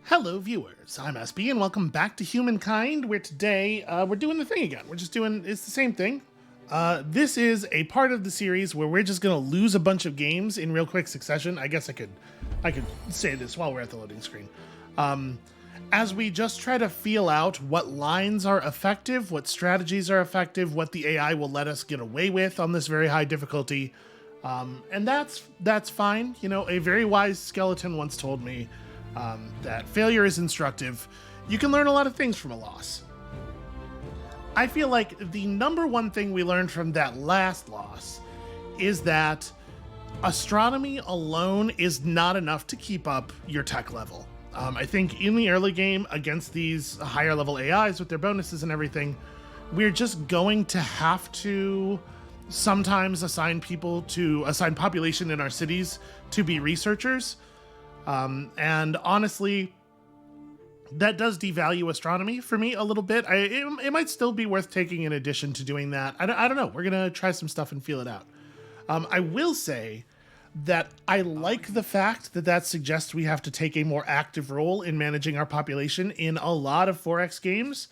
Hello, viewers. I'm SB, and welcome back to Humankind, where today we're doing the thing again. It's the same thing. This is a part of the series where we're just gonna lose a bunch of games in real quick succession. I guess I could say this while we're at the loading screen. As we just try to feel out what lines are effective, what strategies are effective, what the AI will let us get away with on this very high difficulty. And that's fine. You know, a very wise skeleton once told me that failure is instructive. You can learn a lot of things from a loss. I feel like the number one thing we learned from that last loss is that astronomy alone is not enough to keep up your tech level. I think in the early game against these higher level AIs with their bonuses and everything, we're just going to have to sometimes assign population in our cities to be researchers. And honestly, that does devalue astronomy for me a little bit. It might still be worth taking in addition to doing that. I don't know. We're going to try some stuff and feel it out. I will say that I like the fact that suggests we have to take a more active role in managing our population. In a lot of 4X games,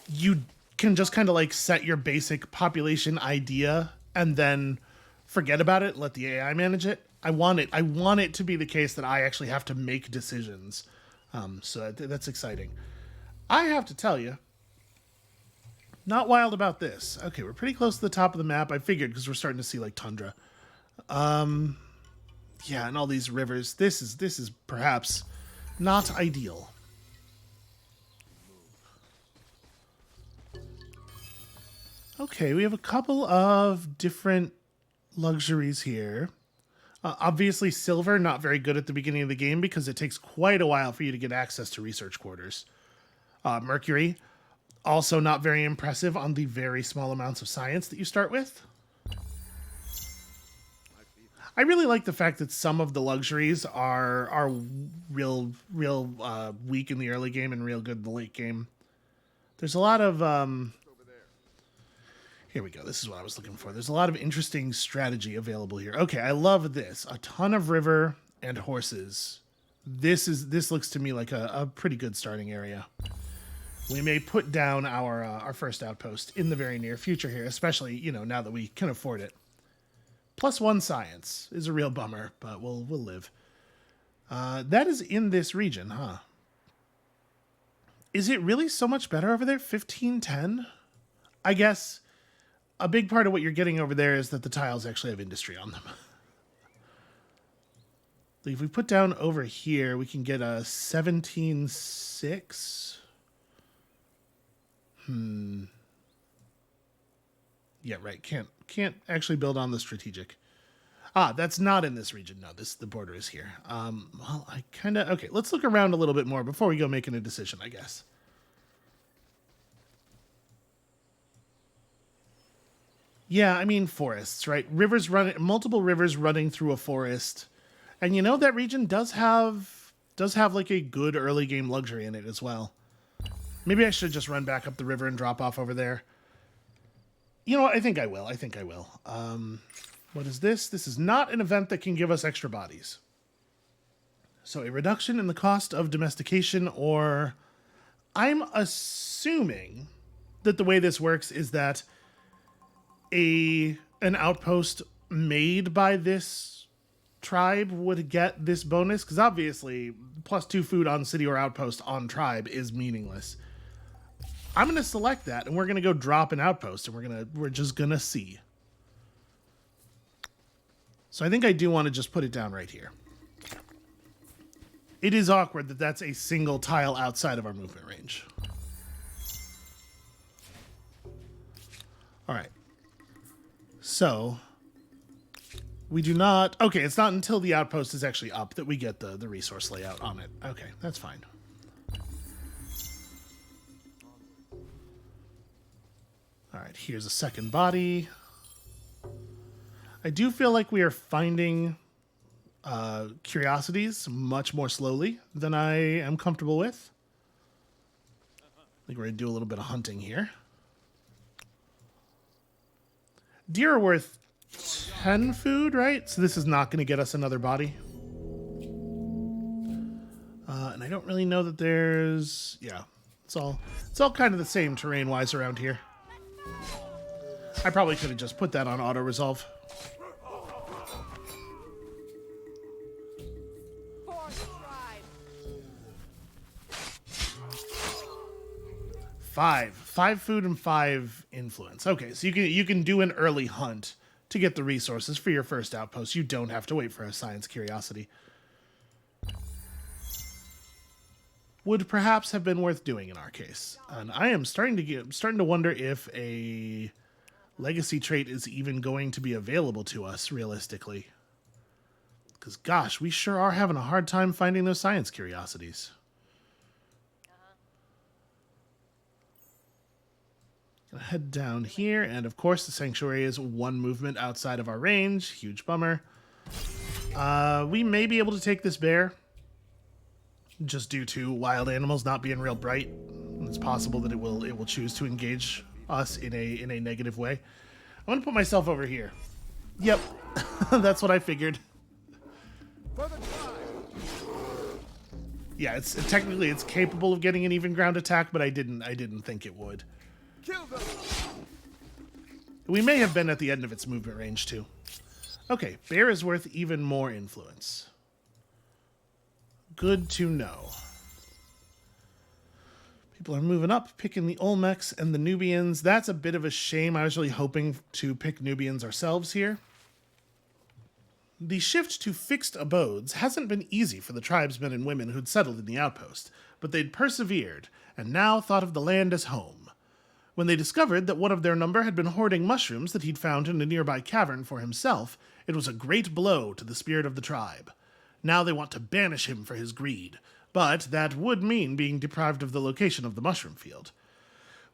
you can just kind of like set your basic population idea and then forget about it, let the AI manage it. I want it to be the case that I actually have to make decisions. So that's exciting. I have to tell you, not wild about this. Okay, we're pretty close to the top of the map. I figured because we're starting to see like tundra. Yeah, and all these rivers. This is perhaps not ideal. Okay, we have a couple of different luxuries here. Obviously, silver, not very good at the beginning of the game because it takes quite a while for you to get access to research quarters. Mercury, also not very impressive on the very small amounts of science that you start with. I really like the fact that some of the luxuries are real weak in the early game and real good in the late game. There's a lot of here we go. This is what I was looking for. There's a lot of interesting strategy available here. Okay, I love this. A ton of river and horses. This looks to me like a pretty good starting area. We may put down our first outpost in the very near future here, especially, you know, now that we can afford it. +1 science is a real bummer, but we'll live. That is in this region, huh? Is it really so much better over there? 1510? I guess a big part of what you're getting over there is that the tiles actually have industry on them. If we put down over here, we can get a 17.6. Yeah, right. Can't actually build on the strategic. That's not in this region. No, the border is here. Well, okay, let's look around a little bit more before we go making a decision, I guess. Yeah, I mean forests, right? Multiple rivers running through a forest. And you know that region does have like a good early game luxury in it as well. Maybe I should just run back up the river and drop off over there. You know what? I think I will. What is this? This is not an event that can give us extra bodies. So a reduction in the cost of domestication, or I'm assuming that the way this works is that an outpost made by this tribe would get this bonus, because obviously +2 food on city or outpost on tribe is meaningless. I'm going to select that, and we're going to go drop an outpost, and we're just going to see. So I think I do want to just put it down right here. It is awkward that that's a single tile outside of our movement range. All right. So we do not... Okay, it's not until the outpost is actually up that we get the resource layout on it. Okay, that's fine. All right, here's a second body. I do feel like we are finding curiosities much more slowly than I am comfortable with. I think we're going to do a little bit of hunting here. Deer are worth 10 food, right? So this is not going to get us another body. And I don't really know that there's... Yeah, it's all kind of the same terrain-wise around here. I probably could have just put that on auto-resolve. Five food and 5 influence. Okay, so you can do an early hunt to get the resources for your first outpost. You don't have to wait for a science curiosity. Would perhaps have been worth doing in our case. And I am starting to wonder if a legacy trait is even going to be available to us realistically. Because gosh, we sure are having a hard time finding those science curiosities. Gonna head down here, and of course the sanctuary is 1 movement outside of our range. Huge bummer. We may be able to take this bear, just due to wild animals not being real bright. It's possible that it will choose to engage us in a negative way. I'm gonna put myself over here. Yep, that's what I figured. Yeah, it's technically it's capable of getting an even ground attack, but I didn't think it would. We may have been at the end of its movement range too. Okay, bear is worth even more influence. Good to know. People are moving up, picking the Olmecs and the Nubians. That's a bit of a shame. I was really hoping to pick Nubians ourselves here. The shift to fixed abodes hasn't been easy for the tribesmen and women who'd settled in the outpost, but they'd persevered, and now thought of the land as home. When they discovered that one of their number had been hoarding mushrooms that he'd found in a nearby cavern for himself, it was a great blow to the spirit of the tribe. Now they want to banish him for his greed, but that would mean being deprived of the location of the mushroom field.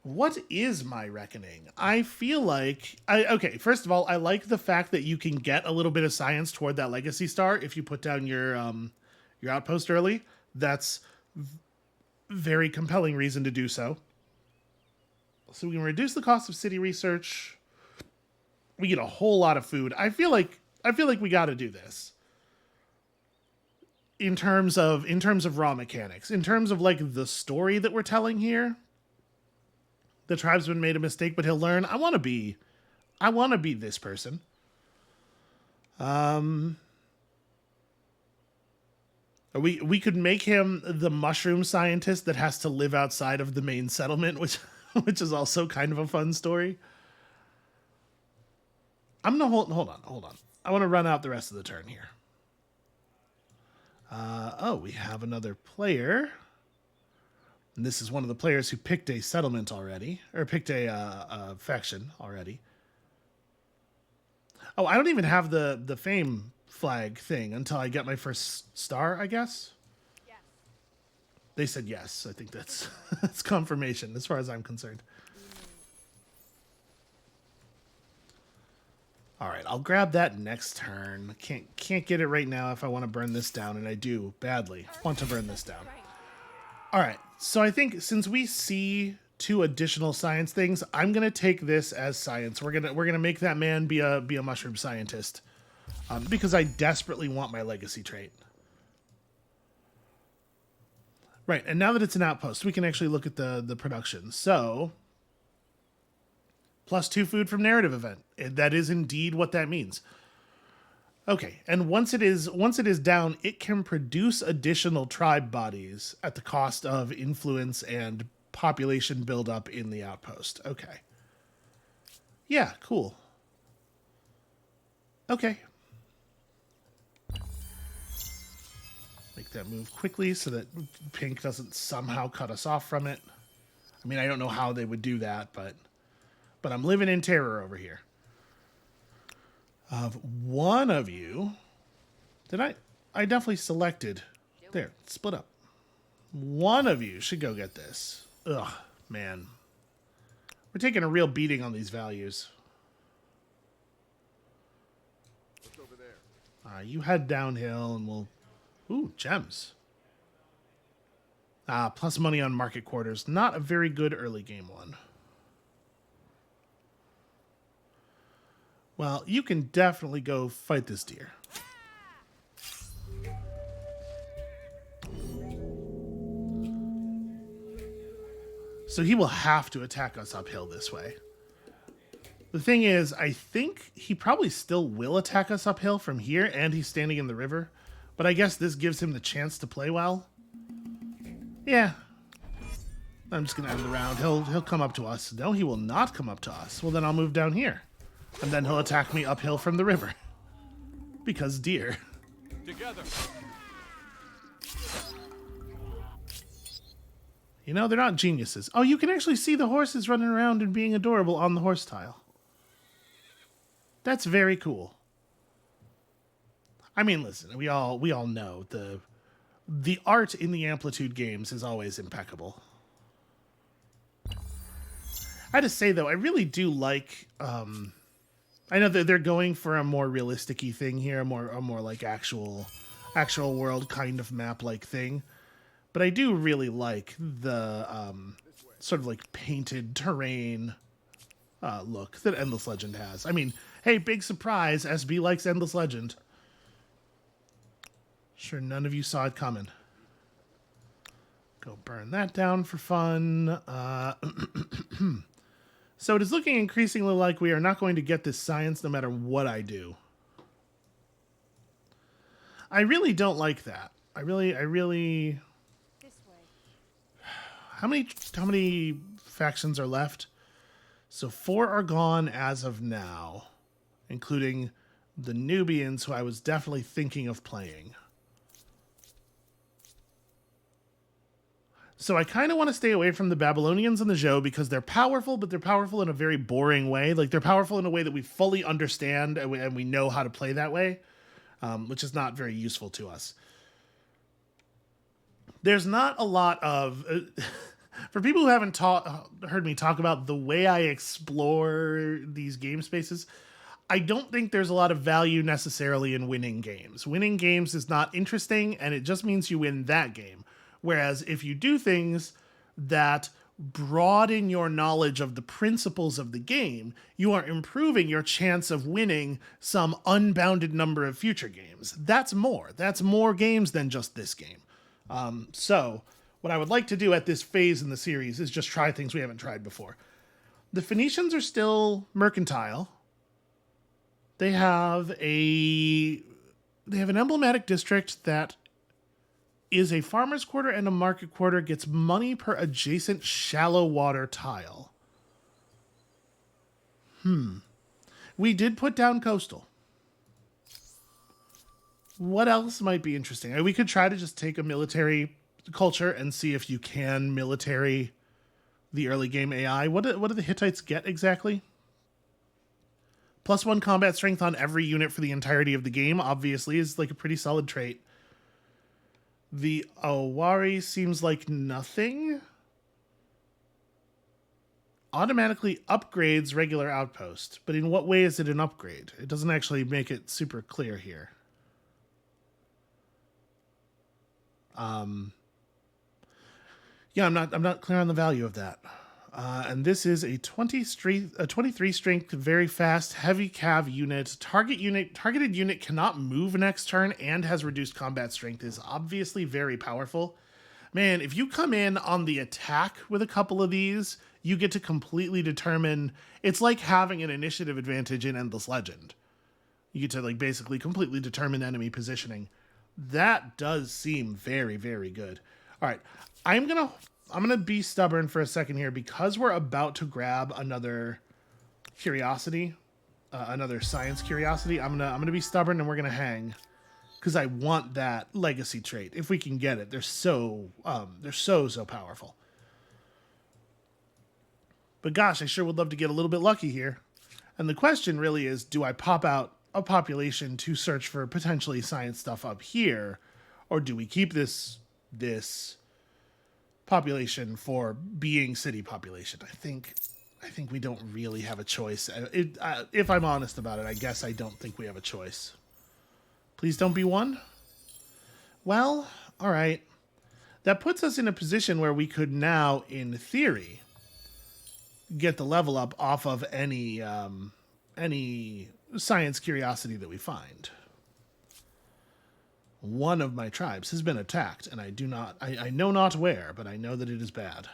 What is my reckoning? I feel like... okay, first of all, I like the fact that you can get a little bit of science toward that legacy star if you put down your outpost early. That's very compelling reason to do so. So we can reduce the cost of city research. We get a whole lot of food. I feel like we got to do this. In terms of raw mechanics, in terms of like the story that we're telling here. The tribesman made a mistake, but he'll learn. I want to be this person. We could make him the mushroom scientist that has to live outside of the main settlement, which is also kind of a fun story. I'm gonna hold on. I want to run out the rest of the turn here. Oh, we have another player. And this is one of the players who picked a settlement already, or picked a faction already. Oh, I don't even have the fame flag thing until I get my first star, I guess. Yes. They said yes. I think that's that's confirmation as far as I'm concerned. All right, I'll grab that next turn. Can't get it right now if I want to burn this down, and I do badly want to burn this down. All right, so I think since we see 2 additional science things, I'm gonna take this as science. We're gonna make that man be a mushroom scientist, because I desperately want my legacy trait. Right, and now that it's an outpost, we can actually look at the production. So, +2 food from narrative event. That is indeed what that means. Okay, and once it is down, it can produce additional tribe bodies at the cost of influence and population buildup in the outpost. Okay. Yeah, cool. Okay. Make that move quickly so that pink doesn't somehow cut us off from it. I mean, I don't know how they would do that, but I'm living in terror over here. Of one of you, I definitely selected. There, split up. One of you should go get this. Ugh, man. We're taking a real beating on these values. What's over there? You head downhill and we'll... Ooh, gems. Plus money on market quarters. Not a very good early game one. Well, you can definitely go fight this deer. So he will have to attack us uphill this way. The thing is, I think he probably still will attack us uphill from here, and he's standing in the river. But I guess this gives him the chance to play well. Yeah. I'm just going to end the round. He'll come up to us. No, he will not come up to us. Well, then I'll move down here. And then he'll attack me uphill from the river. Because deer. Together. You know, they're not geniuses. Oh, you can actually see the horses running around and being adorable on the horse tile. That's very cool. I mean, listen, we all know the art in the Amplitude games is always impeccable. I had to say though, I really do like. I know that they're going for a more realistic-y thing here, a more like actual world kind of map like thing. But I do really like the sort of like painted terrain look that Endless Legend has. I mean, hey, big surprise, SB likes Endless Legend. Sure, none of you saw it coming. Go burn that down for fun. So it is looking increasingly like we are not going to get this science no matter what I do. I really don't like that. I really... This way. How many factions are left? So 4 are gone as of now, including the Nubians, who I was definitely thinking of playing. So I kind of want to stay away from the Babylonians and the Zhou because they're powerful, but they're powerful in a very boring way. Like, they're powerful in a way that we fully understand and we know how to play that way, which is not very useful to us. There's not a lot of... for people who haven't heard me talk about the way I explore these game spaces, I don't think there's a lot of value necessarily in winning games. Winning games is not interesting, and it just means you win that game. Whereas if you do things that broaden your knowledge of the principles of the game, you are improving your chance of winning some unbounded number of future games. That's more. That's more games than just this game. So what I would like to do at this phase in the series is just try things we haven't tried before. The Phoenicians are still mercantile. They have an emblematic district that is a farmer's quarter and a market quarter, gets money per adjacent shallow water tile. We did put down coastal. What else might be interesting? We could try to just take a military culture and see if you can military the early game AI. What do the Hittites get exactly? +1 combat strength on every unit for the entirety of the game, obviously, is like a pretty solid trait. The Awari seems like nothing. Automatically upgrades regular outpost, but in what way is it an upgrade? It doesn't actually make it super clear here. Yeah, I'm not clear on the value of that. And this is a 23 strength, very fast, heavy cav unit. Targeted unit cannot move next turn and has reduced combat strength. Is obviously very powerful. Man, if you come in on the attack with a couple of these, you get to completely determine. It's like having an initiative advantage in Endless Legend. You get to like basically completely determine enemy positioning. That does seem very, very good. All right, I'm gonna be stubborn for a second here because we're about to grab another curiosity, another science curiosity. I'm gonna be stubborn and we're gonna hang because I want that legacy trait if we can get it. They're so powerful. But gosh, I sure would love to get a little bit lucky here. And the question really is, do I pop out a population to search for potentially science stuff up here, or do we keep this population for being city population? I think we don't really have a choice. If I'm honest about it, I guess I don't think we have a choice. Please don't be one. Well, all right. That puts us in a position where we could now, in theory, get the level up off of any science curiosity that we find. One of my tribes has been attacked, and I know not where, but I know that it is bad.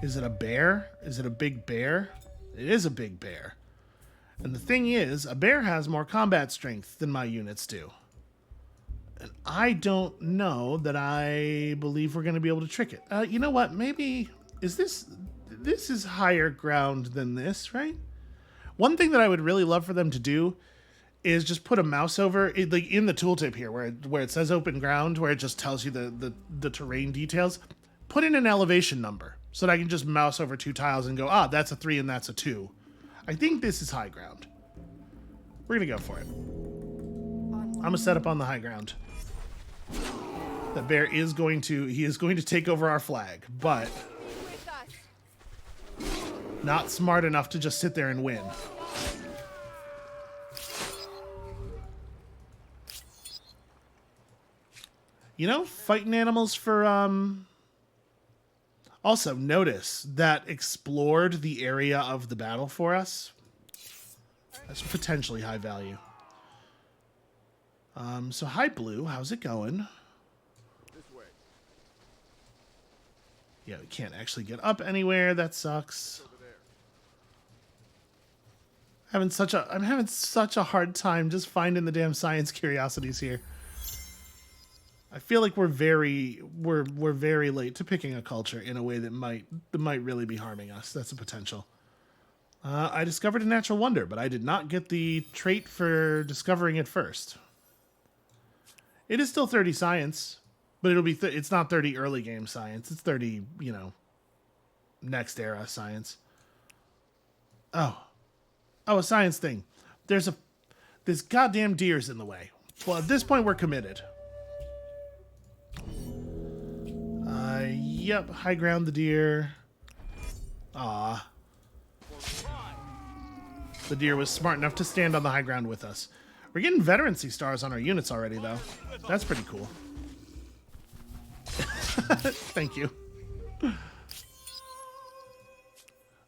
Is it a bear? Is it a big bear? It is a big bear. And the thing is, a bear has more combat strength than my units do. And I don't know that I believe we're going to be able to trick it. You know what? Maybe... Is this... This is higher ground than this, right? One thing that I would really love for them to do is just put a mouse over it, like in the tooltip here where it says open ground, where it just tells you the terrain details. Put in an elevation number so that I can just mouse over 2 tiles and go, that's a 3 and that's a 2. I think this is high ground. We're going to go for it. I'm going to set up on the high ground. The bear is going to take over our flag, but not smart enough to just sit there and win. You know, fighting animals for, Also, notice that explored the area of the battle for us. That's potentially high value. So hi, Blue. How's it going? This way. Yeah, we can't actually get up anywhere. That sucks. Over there. I'm having such a hard time just finding the damn science curiosities here. I feel like we're very late to picking a culture in a way that might really be harming us. That's a potential. I discovered a natural wonder, but I did not get the trait for discovering it first. It is still 30 science, but it'll be it's not 30 early game science. It's 30, next era science. Oh, a science thing. This goddamn deer's in the way. Well, at this point, we're committed. Yep, high ground the deer. Ah. The deer was smart enough to stand on the high ground with us. We're getting veterancy stars on our units already, though. That's pretty cool. Thank you.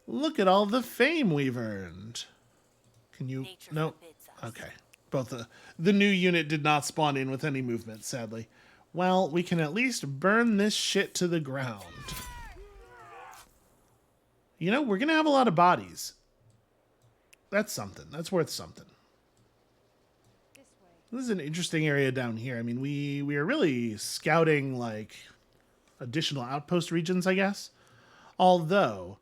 Look at all the fame we've earned. Can you... No. Okay. Both the new unit did not spawn in with any movement, sadly. Well, we can at least burn this shit to the ground. You know, we're going to have a lot of bodies. That's something. That's worth something. This is an interesting area down here. I mean, we are really scouting, like, additional outpost regions, I guess. Although,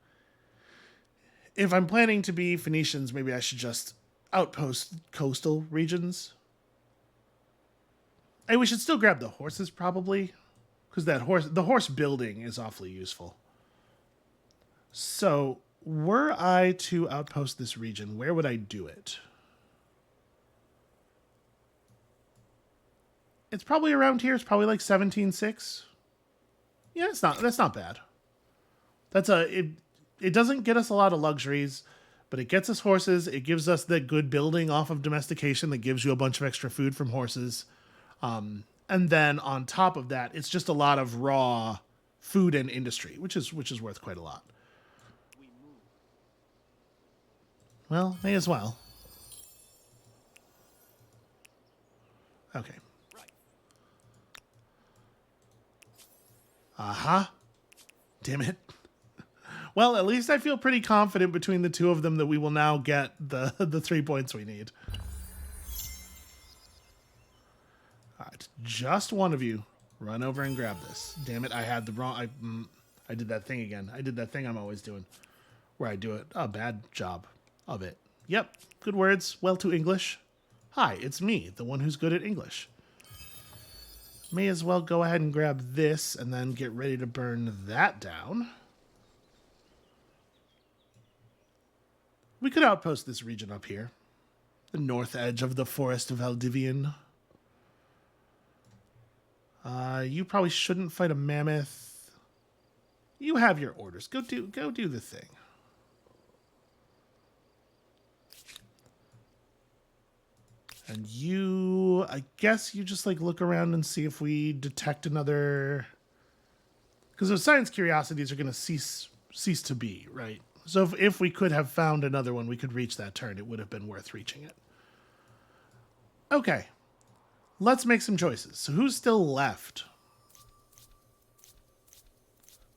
if I'm planning to be Phoenicians, maybe I should just outpost coastal regions. And we should still grab the horses, probably, because the horse building is awfully useful. So, were I to outpost this region, where would I do it? It's probably around here. It's probably like 17.6. Yeah, that's not bad. It doesn't get us a lot of luxuries, but it gets us horses. It gives us the good building off of domestication that gives you a bunch of extra food from horses. And then on top of that, it's just a lot of raw food and industry, which is worth quite a lot. Well, may as well. Okay. Aha. Damn it. Well, at least I feel pretty confident between the two of them that we will now get the 3 points we need. All right, just one of you run over and grab this. Damn it, I had the wrong... I did that thing again. I did that thing I'm always doing, where I do it. A bad job of it. Yep, good words. Well to English. Hi, it's me, the one who's good at English. May as well go ahead and grab this and then get ready to burn that down. We could outpost this region up here. The north edge of the Forest of Valdivian. You probably shouldn't fight a mammoth. You have your orders. Go do the thing. And you, I guess you just like look around and see if we detect another, because those science curiosities are going to cease to be, right? So if we could have found another one, we could reach that turn. It would have been worth reaching it. Okay. Let's make some choices. So who's still left?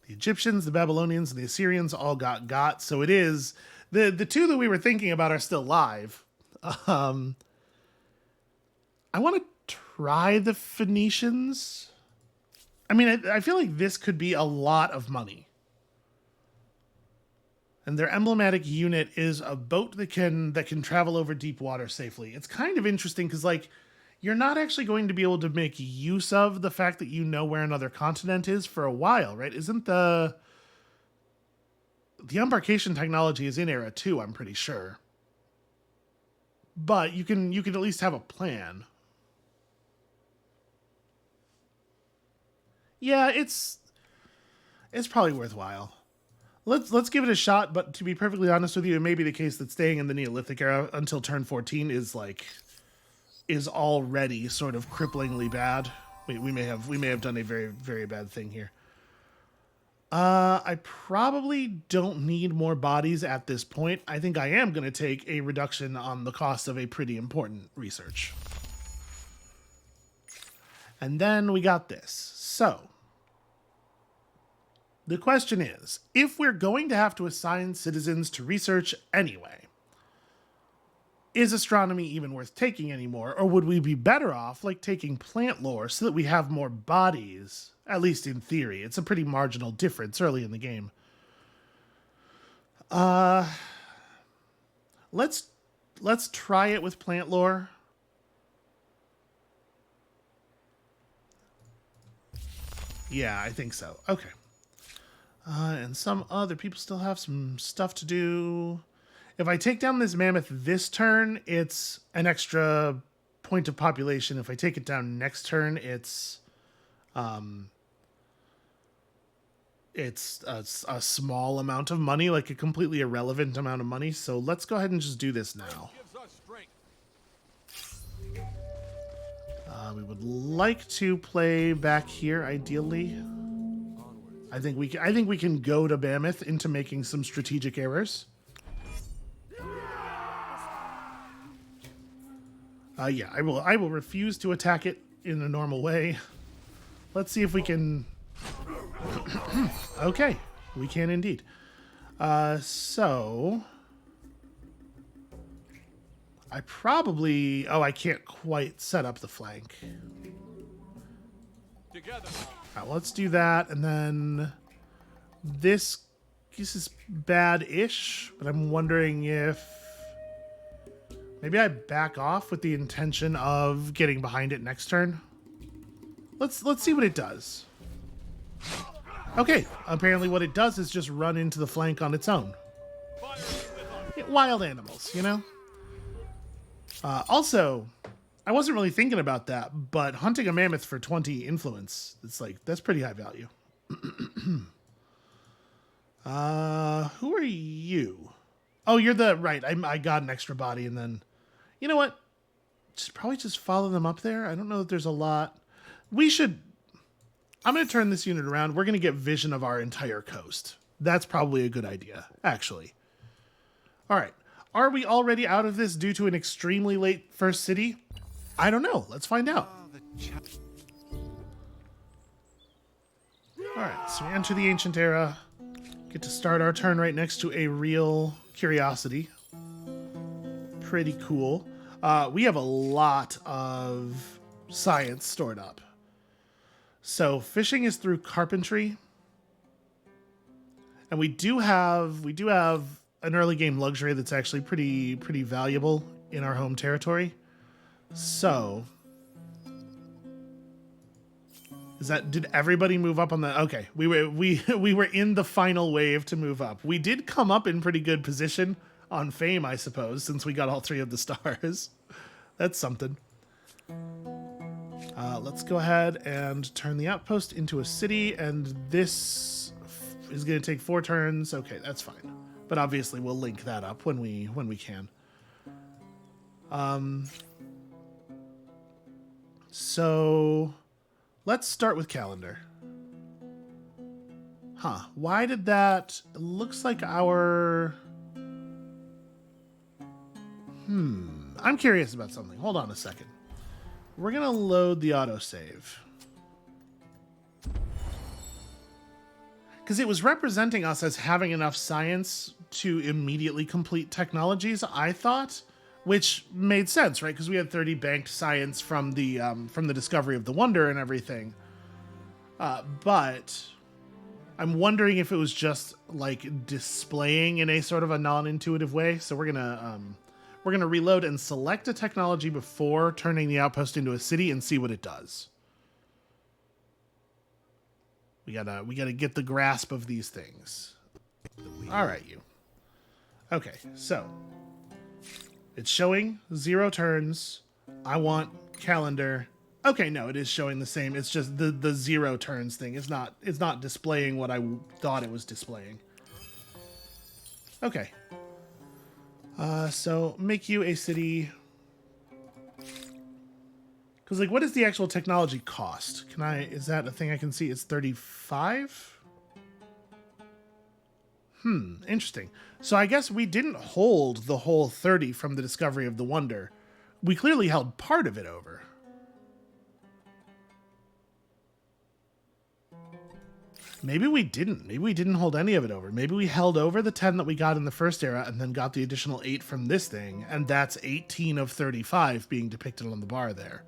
The Egyptians, the Babylonians, and the Assyrians all got. So it is the two that we were thinking about are still live. I want to try the Phoenicians. I mean, I feel like this could be a lot of money. And their emblematic unit is a boat that can travel over deep water safely. It's kind of interesting because, like, you're not actually going to be able to make use of the fact that you know where another continent is for a while, right? Isn't the embarkation technology is in Era 2, I'm pretty sure. But you can at least have a plan. Yeah, it's probably worthwhile. Let's give it a shot, but to be perfectly honest with you, it may be the case that staying in the Neolithic era until turn 14 is already sort of cripplingly bad. We may have done a very, very bad thing here. I probably don't need more bodies at this point. I think I am going to take a reduction on the cost of a pretty important research. And then we got this. So the question is, if we're going to have to assign citizens to research anyway, is astronomy even worth taking anymore? Or would we be better off like taking plant lore so that we have more bodies, at least in theory? It's a pretty marginal difference early in the game. Let's try it with plant lore. Yeah, I think so. Okay. And some other people still have some stuff to do. If I take down this mammoth this turn, it's an extra point of population. If I take it down next turn, it's a small amount of money, like a completely irrelevant amount of money. So let's go ahead and just do this now. We would like to play back here, ideally. I think we can go to Mammoth into making some strategic errors. Yeah, I will refuse to attack it in a normal way. Let's see if we can. Okay, we can indeed. So I probably. Oh, I can't quite set up the flank. Together. All right, well, let's do that, and then this is bad-ish, but I'm wondering if maybe I back off with the intention of getting behind it next turn. Let's see what it does. Okay, apparently what it does is just run into the flank on its own. Yeah, wild animals, you know? Also, I wasn't really thinking about that, but hunting a mammoth for 20 influence, it's like, that's pretty high value. Who are you? Oh, you're the, right, I got an extra body, and then, you know what? Probably just follow them up there. I don't know that there's a lot. I'm going to turn this unit around. We're going to get vision of our entire coast. That's probably a good idea, actually. All right. Are we already out of this due to an extremely late first city? I don't know. Let's find out. All right, so we enter the ancient era. Get to start our turn right next to a real curiosity. Pretty cool. We have a lot of science stored up. So fishing is through carpentry. And we do have an early game luxury that's actually pretty valuable in our home territory. So, did everybody move up on the, okay, we were in the final wave to move up. We did come up in pretty good position on fame, I suppose, since we got all 3 of the stars. That's something. Let's go ahead and turn the outpost into a city, and this is going to take 4 turns. Okay, that's fine. But obviously we'll link that up when we can. So let's start with calendar. Huh. Why did that... It looks like our... I'm curious about something. Hold on a second. We're going to load the autosave. because it was representing us as having enough science to immediately complete technologies, I thought, which made sense, right? Because we had 30 banked science from the discovery of the Wonder and everything. But I'm wondering if it was just like displaying in a sort of a non-intuitive way. So we're gonna reload and select a technology before turning the outpost into a city and see what it does. We gotta get the grasp of these things. All right, you. Okay, so it's showing 0 turns. I want calendar. Okay, no, it is showing the same. It's just the 0 turns thing. It's not displaying what I thought it was displaying. Okay. So make you a city. Because, like, what is the actual technology cost? Is that a thing I can see? It's 35? Interesting. So I guess we didn't hold the whole 30 from the discovery of the Wonder. We clearly held part of it over. Maybe we didn't. Maybe we didn't hold any of it over. Maybe we held over the 10 that we got in the first era and then got the additional 8 from this thing, and that's 18 of 35 being depicted on the bar there.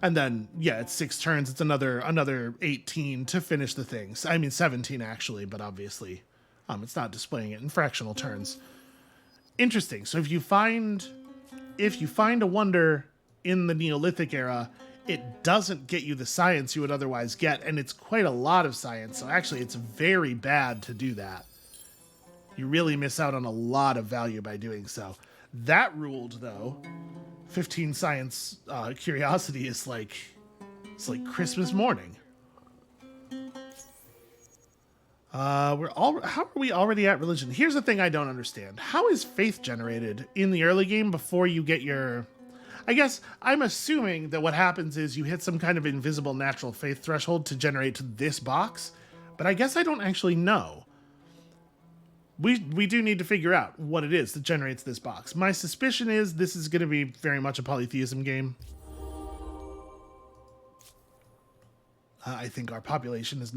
And then, yeah, it's 6 turns. It's another 18 to finish the things. I mean, 17 actually, but obviously, it's not displaying it in fractional turns. Interesting. So if you find a Wonder in the Neolithic era, it doesn't get you the science you would otherwise get, and it's quite a lot of science. So actually, it's very bad to do that. You really miss out on a lot of value by doing so. That ruled, though. 15 science curiosity is like, it's like Christmas morning. How are we already at religion? Here's the thing I don't understand. How is faith generated in the early game before you get your... I guess I'm assuming that what happens is you hit some kind of invisible natural faith threshold to generate this box, but I guess I don't actually know. We do need to figure out what it is that generates this box. My suspicion is this is going to be very much a polytheism game. I think our population is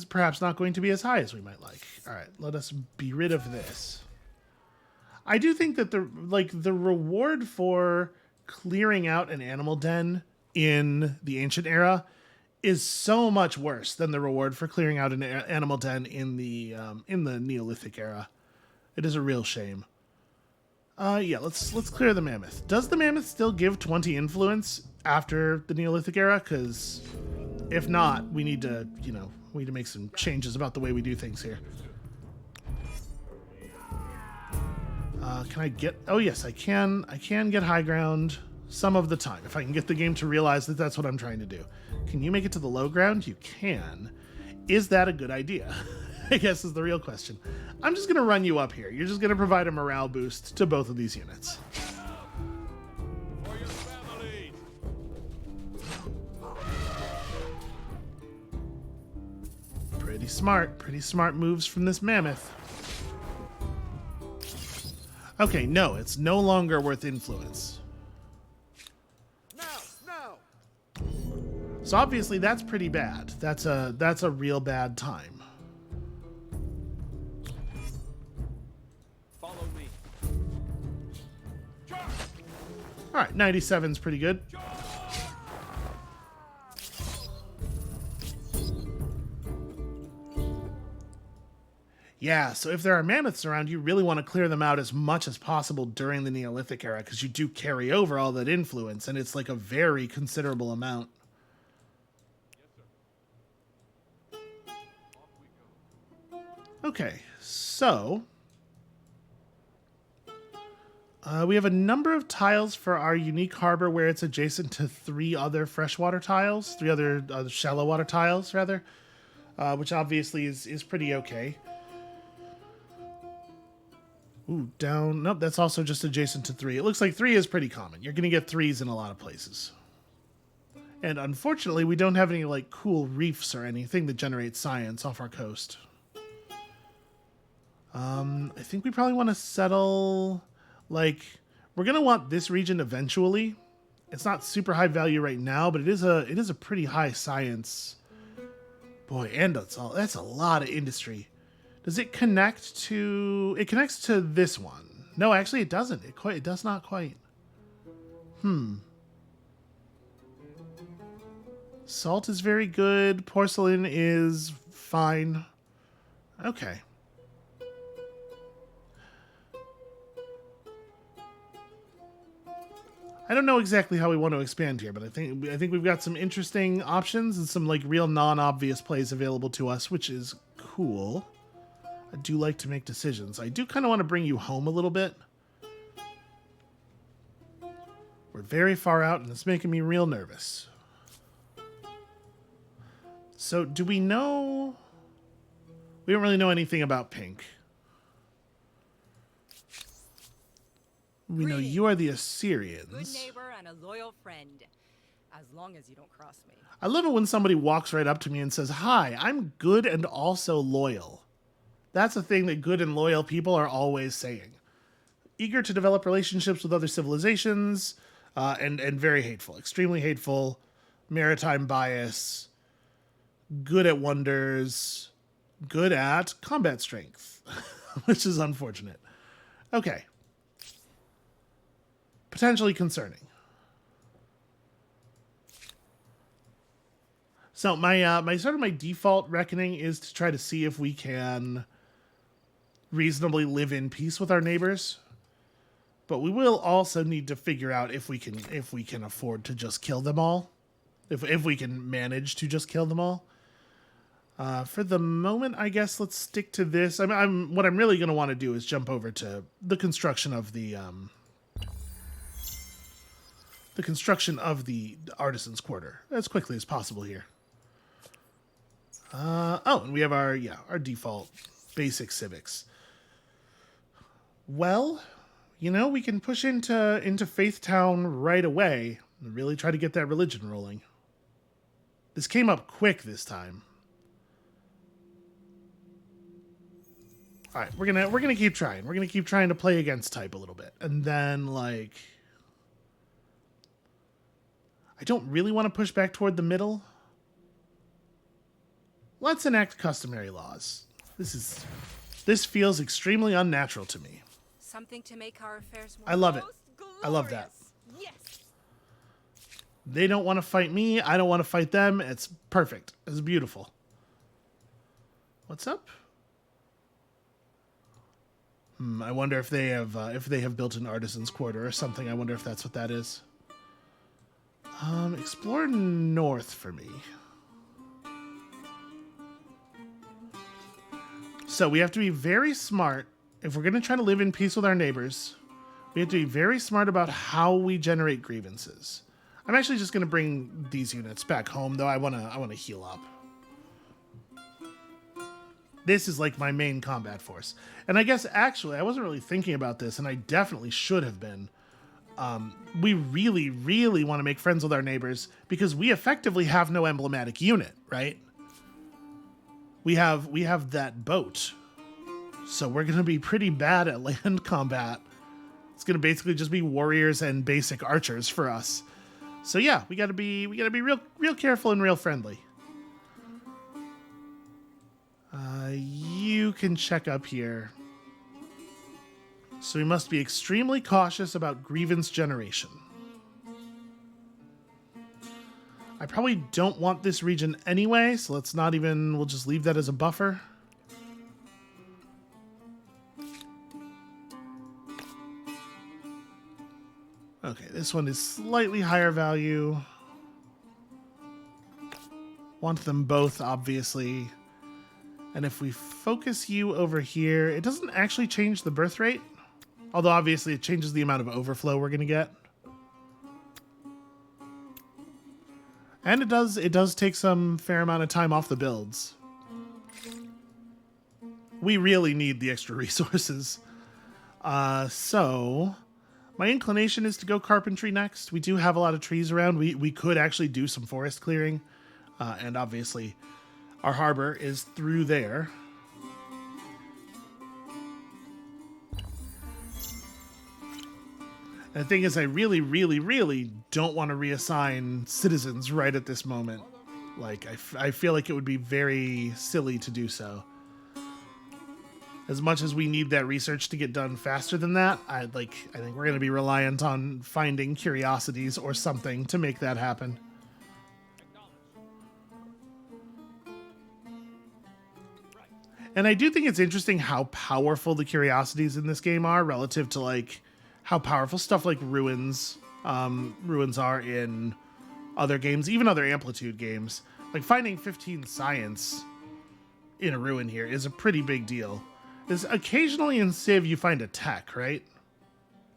perhaps not going to be as high as we might like. All right, let us be rid of this. I do think that the reward for clearing out an animal den in the ancient era is so much worse than the reward for clearing out an animal den in the Neolithic era. It is a real shame. Yeah, let's clear the mammoth. Does the mammoth still give 20 influence after the Neolithic era? Because if not, we need to make some changes about the way we do things here. Can I get... Oh, yes, I can. I can get high ground some of the time, if I can get the game to realize that that's what I'm trying to do. Can you make it to the low ground? You can. Is that a good idea? I guess is the real question. I'm just going to run you up here. You're just going to provide a morale boost to both of these units. For your family. Pretty smart moves from this mammoth. Okay, no, it's no longer worth influence. Now. So obviously that's pretty bad. That's a real bad time. Follow me. Charge. All right, 97's pretty good. Yeah, so if there are mammoths around, you really want to clear them out as much as possible during the Neolithic era, because you do carry over all that influence, and it's like a very considerable amount. Yes, sir. Off we go. Okay, so... we have a number of tiles for our unique harbor where it's adjacent to 3 other freshwater tiles, 3 other shallow water tiles, rather, which obviously is pretty okay. Ooh, down. Nope, that's also just adjacent to 3. It looks like 3 is pretty common. You're going to get 3s in a lot of places. And unfortunately, we don't have any, like, cool reefs or anything that generate science off our coast. I think we probably want to settle... Like, we're going to want this region eventually. It's not super high value right now, but it is a pretty high science Boy, and that's a lot of industry. Does it connect to... It connects to this one. No, actually it doesn't. It does not quite. Salt is very good. Porcelain is fine. Okay. I don't know exactly how we want to expand here, but I think we've got some interesting options and some like real non-obvious plays available to us, which is cool. I do like to make decisions. I do kind of want to bring you home a little bit. We're very far out, and it's making me real nervous. So, do we know... We don't really know anything about Pink. We know you are the Assyrians. Good neighbor and a loyal friend. As long as you don't cross me. I love it when somebody walks right up to me and says, "Hi, I'm good and also loyal." That's a thing that good and loyal people are always saying. Eager to develop relationships with other civilizations, and very hateful. Extremely hateful. Maritime bias. Good at wonders. Good at combat strength. Which is unfortunate. Okay. Potentially concerning. So my default reckoning is to try to see if we can reasonably live in peace with our neighbors. But we will also need to figure out if we can afford to just kill them all. If we can manage to just kill them all. For the moment, I guess let's stick to this. What I'm really going to want to do is jump over to the construction of the artisan's quarter as quickly as possible here. And we have our default basic civics. Well, we can push into Faith Town right away and really try to get that religion rolling. This came up quick this time. All right, we're gonna keep trying. We're gonna keep trying to play against type a little bit, and then I don't really want to push back toward the middle. Let's enact customary laws. This feels extremely unnatural to me. Something to make our affairs more I love it. I love that. Yes. They don't want to fight me. I don't want to fight them. It's perfect. It's beautiful. What's up? I wonder if they have built an artisan's quarter or something. I wonder if that's what that is. Explore north for me. So we have to be very smart. If we're going to try to live in peace with our neighbors, we have to be very smart about how we generate grievances. I'm actually just going to bring these units back home, though I want to heal up. This is like my main combat force. And I guess actually I wasn't really thinking about this, and I definitely should have been. We really, really want to make friends with our neighbors because we effectively have no emblematic unit, right? We have that boat. So we're going to be pretty bad at land combat. It's going to basically just be warriors and basic archers for us. So yeah, we got to be real careful and real friendly. You can check up here. So we must be extremely cautious about grievance generation. I probably don't want this region anyway, so we'll just leave that as a buffer. Okay, this one is slightly higher value. Want them both, obviously. And if we focus you over here, it doesn't actually change the birth rate. Although obviously it changes the amount of overflow we're going to get. And it does take some fair amount of time off the builds. We really need the extra resources. So my inclination is to go carpentry next. We do have a lot of trees around. We could actually do some forest clearing. And obviously our harbor is through there. And the thing is, I really, really, really don't want to reassign citizens right at this moment. Like, I feel like it would be very silly to do so. As much as we need that research to get done faster than that, I think we're going to be reliant on finding curiosities or something to make that happen. And I do think it's interesting how powerful the curiosities in this game are relative to like how powerful stuff like ruins are in other games, even other Amplitude games. Like finding 15 science in a ruin here is a pretty big deal. Is occasionally in Civ you find a tech, right?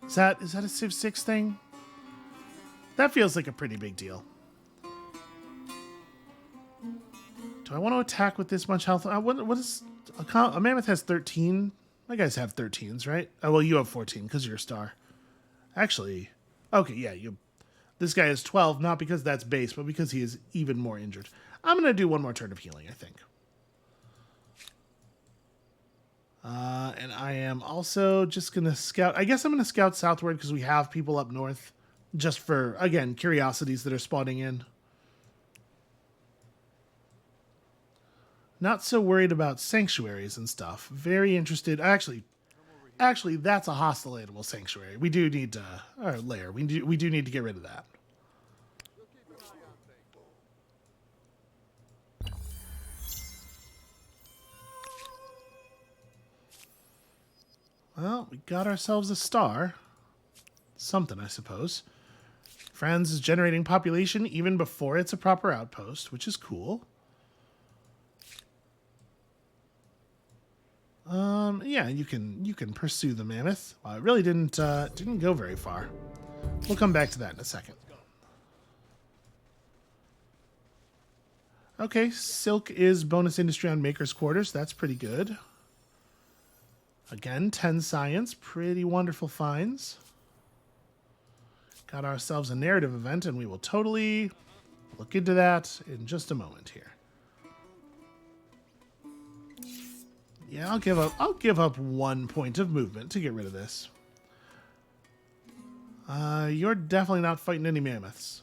Is that a Civ 6 thing? That feels like a pretty big deal. Do I want to attack with this much health? What is a mammoth has 13? My guys have 13s, right? Oh well, you have 14 because you're a star. Actually, okay, yeah, this guy is 12, not because that's base, but because he is even more injured. I'm gonna do one more turn of healing, I think. And I am also just going to scout. I guess I'm going to scout southward because we have people up north. Just for, again, curiosities that are spawning in. Not so worried about sanctuaries and stuff. Very interested. Actually, that's a hostile animal sanctuary. We do need to, or lair. We do need to get rid of that. Well, we got ourselves a star. Something, I suppose. Franz is generating population even before it's a proper outpost, which is cool. Yeah, you can pursue the mammoth. Well, it really didn't go very far. We'll come back to that in a second. Okay, silk is bonus industry on Maker's Quarters. That's pretty good. Again, 10 science. Pretty wonderful finds. Got ourselves a narrative event, and we will totally look into that in just a moment here. Yeah, I'll give up 1 point of movement to get rid of this. You're definitely not fighting any mammoths.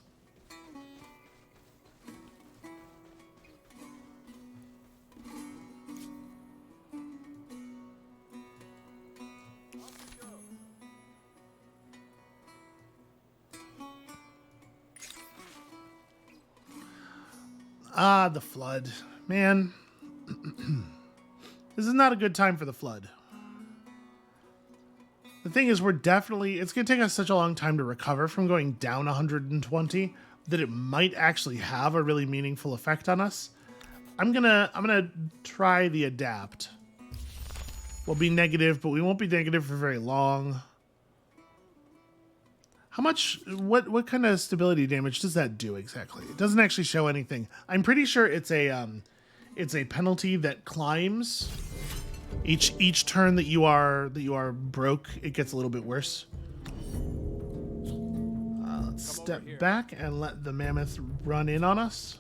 Ah, the flood. Man. This is not a good time for the flood. The thing is, it's going to take us such a long time to recover from going down 120 that it might actually have a really meaningful effect on us. I'm gonna try the adapt. We'll be negative, but we won't be negative for very long. How much, what kind of stability damage does that do exactly? It doesn't actually show anything. I'm pretty sure it's a penalty that climbs. Each turn that you are broke, it gets a little bit worse. Let's step back and let the mammoth run in on us.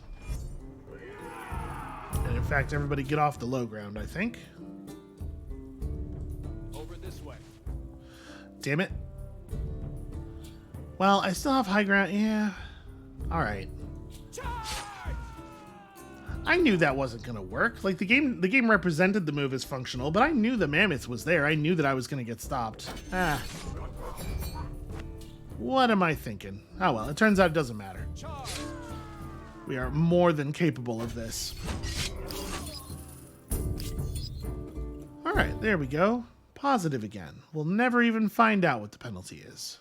And in fact, everybody get off the low ground, I think. Over this way. Damn it. Well, I still have high ground. Yeah. All right. I knew that wasn't going to work. Like the game represented the move as functional, but I knew the mammoth was there. I knew that I was going to get stopped. Ah. What am I thinking? Oh well, it turns out it doesn't matter. We are more than capable of this. All right, there we go. Positive again. We'll never even find out what the penalty is.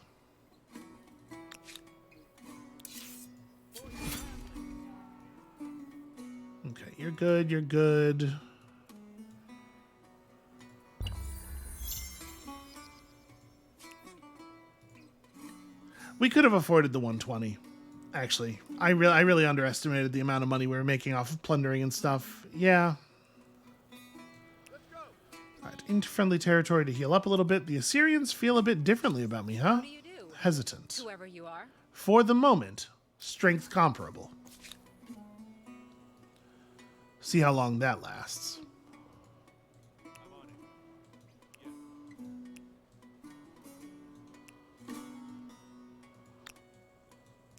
Okay, you're good, you're good. We could have afforded the 120, actually. I really underestimated the amount of money we were making off of plundering and stuff. Yeah. Alright, into friendly territory to heal up a little bit. The Assyrians feel a bit differently about me, huh? What do you do? Hesitant. Whoever you are. For the moment, strength comparable. See how long that lasts. I'm on it.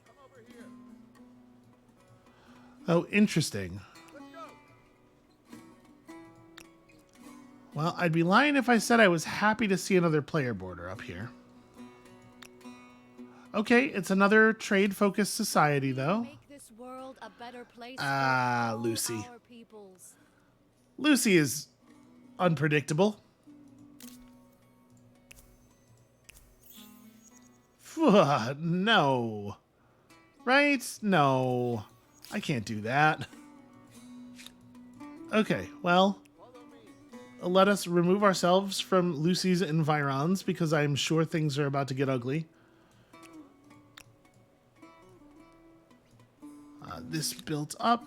Come over here. Oh, interesting. Let's go. Well, I'd be lying if I said I was happy to see another player border up here. Okay, it's another trade-focused society, though. Make this world a better place Ah, for all Lucy. our peoples. Lucy is unpredictable. No. Right? No. I can't do that. Okay, well, let us remove ourselves from Lucy's environs because I'm sure things are about to get ugly. This built up.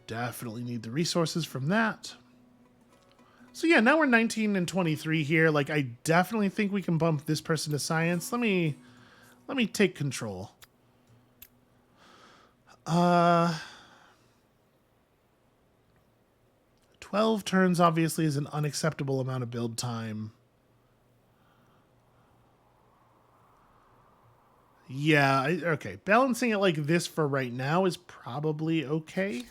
Definitely need the resources from that. So yeah, now we're 19 and 23 here. Like, I definitely think we can bump this person to science. Let me take control. 12 turns obviously is an unacceptable amount of build time. Yeah, okay. Balancing it like this for right now is probably okay.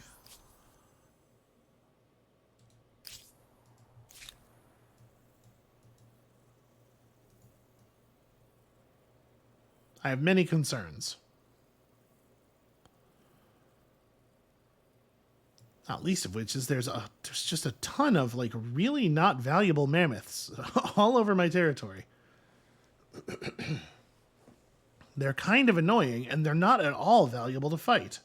I have many concerns. Not least of which is there's just a ton of like really not valuable mammoths all over my territory. They're kind of annoying, and they're not at all valuable to fight.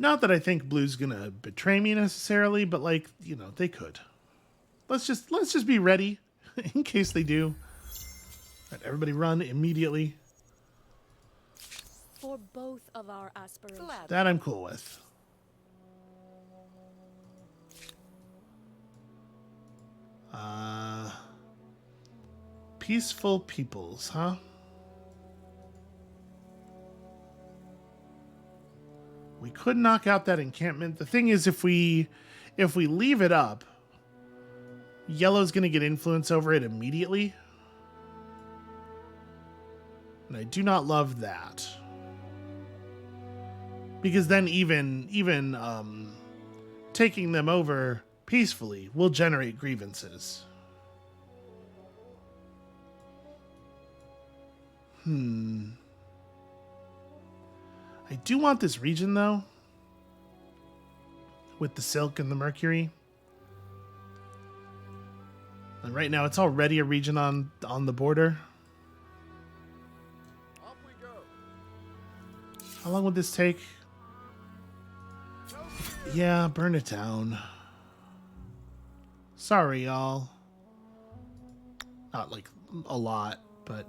Not that I think Blue's gonna betray me necessarily, but like, you know, they could. Let's just be ready in case they do. Let everybody run immediately. For both of our aspirations. That I'm cool with. Peaceful peoples, huh? We could knock out that encampment. The thing is, if we leave it up, Yellow's going to get influence over it immediately. And I do not love that. Because then even taking them over peacefully will generate grievances. I do want this region, though. With the silk and the mercury. And right now, it's already a region on the border. Off we go. How long would this take? Yeah, burn it down. Sorry, y'all. Not like a lot, but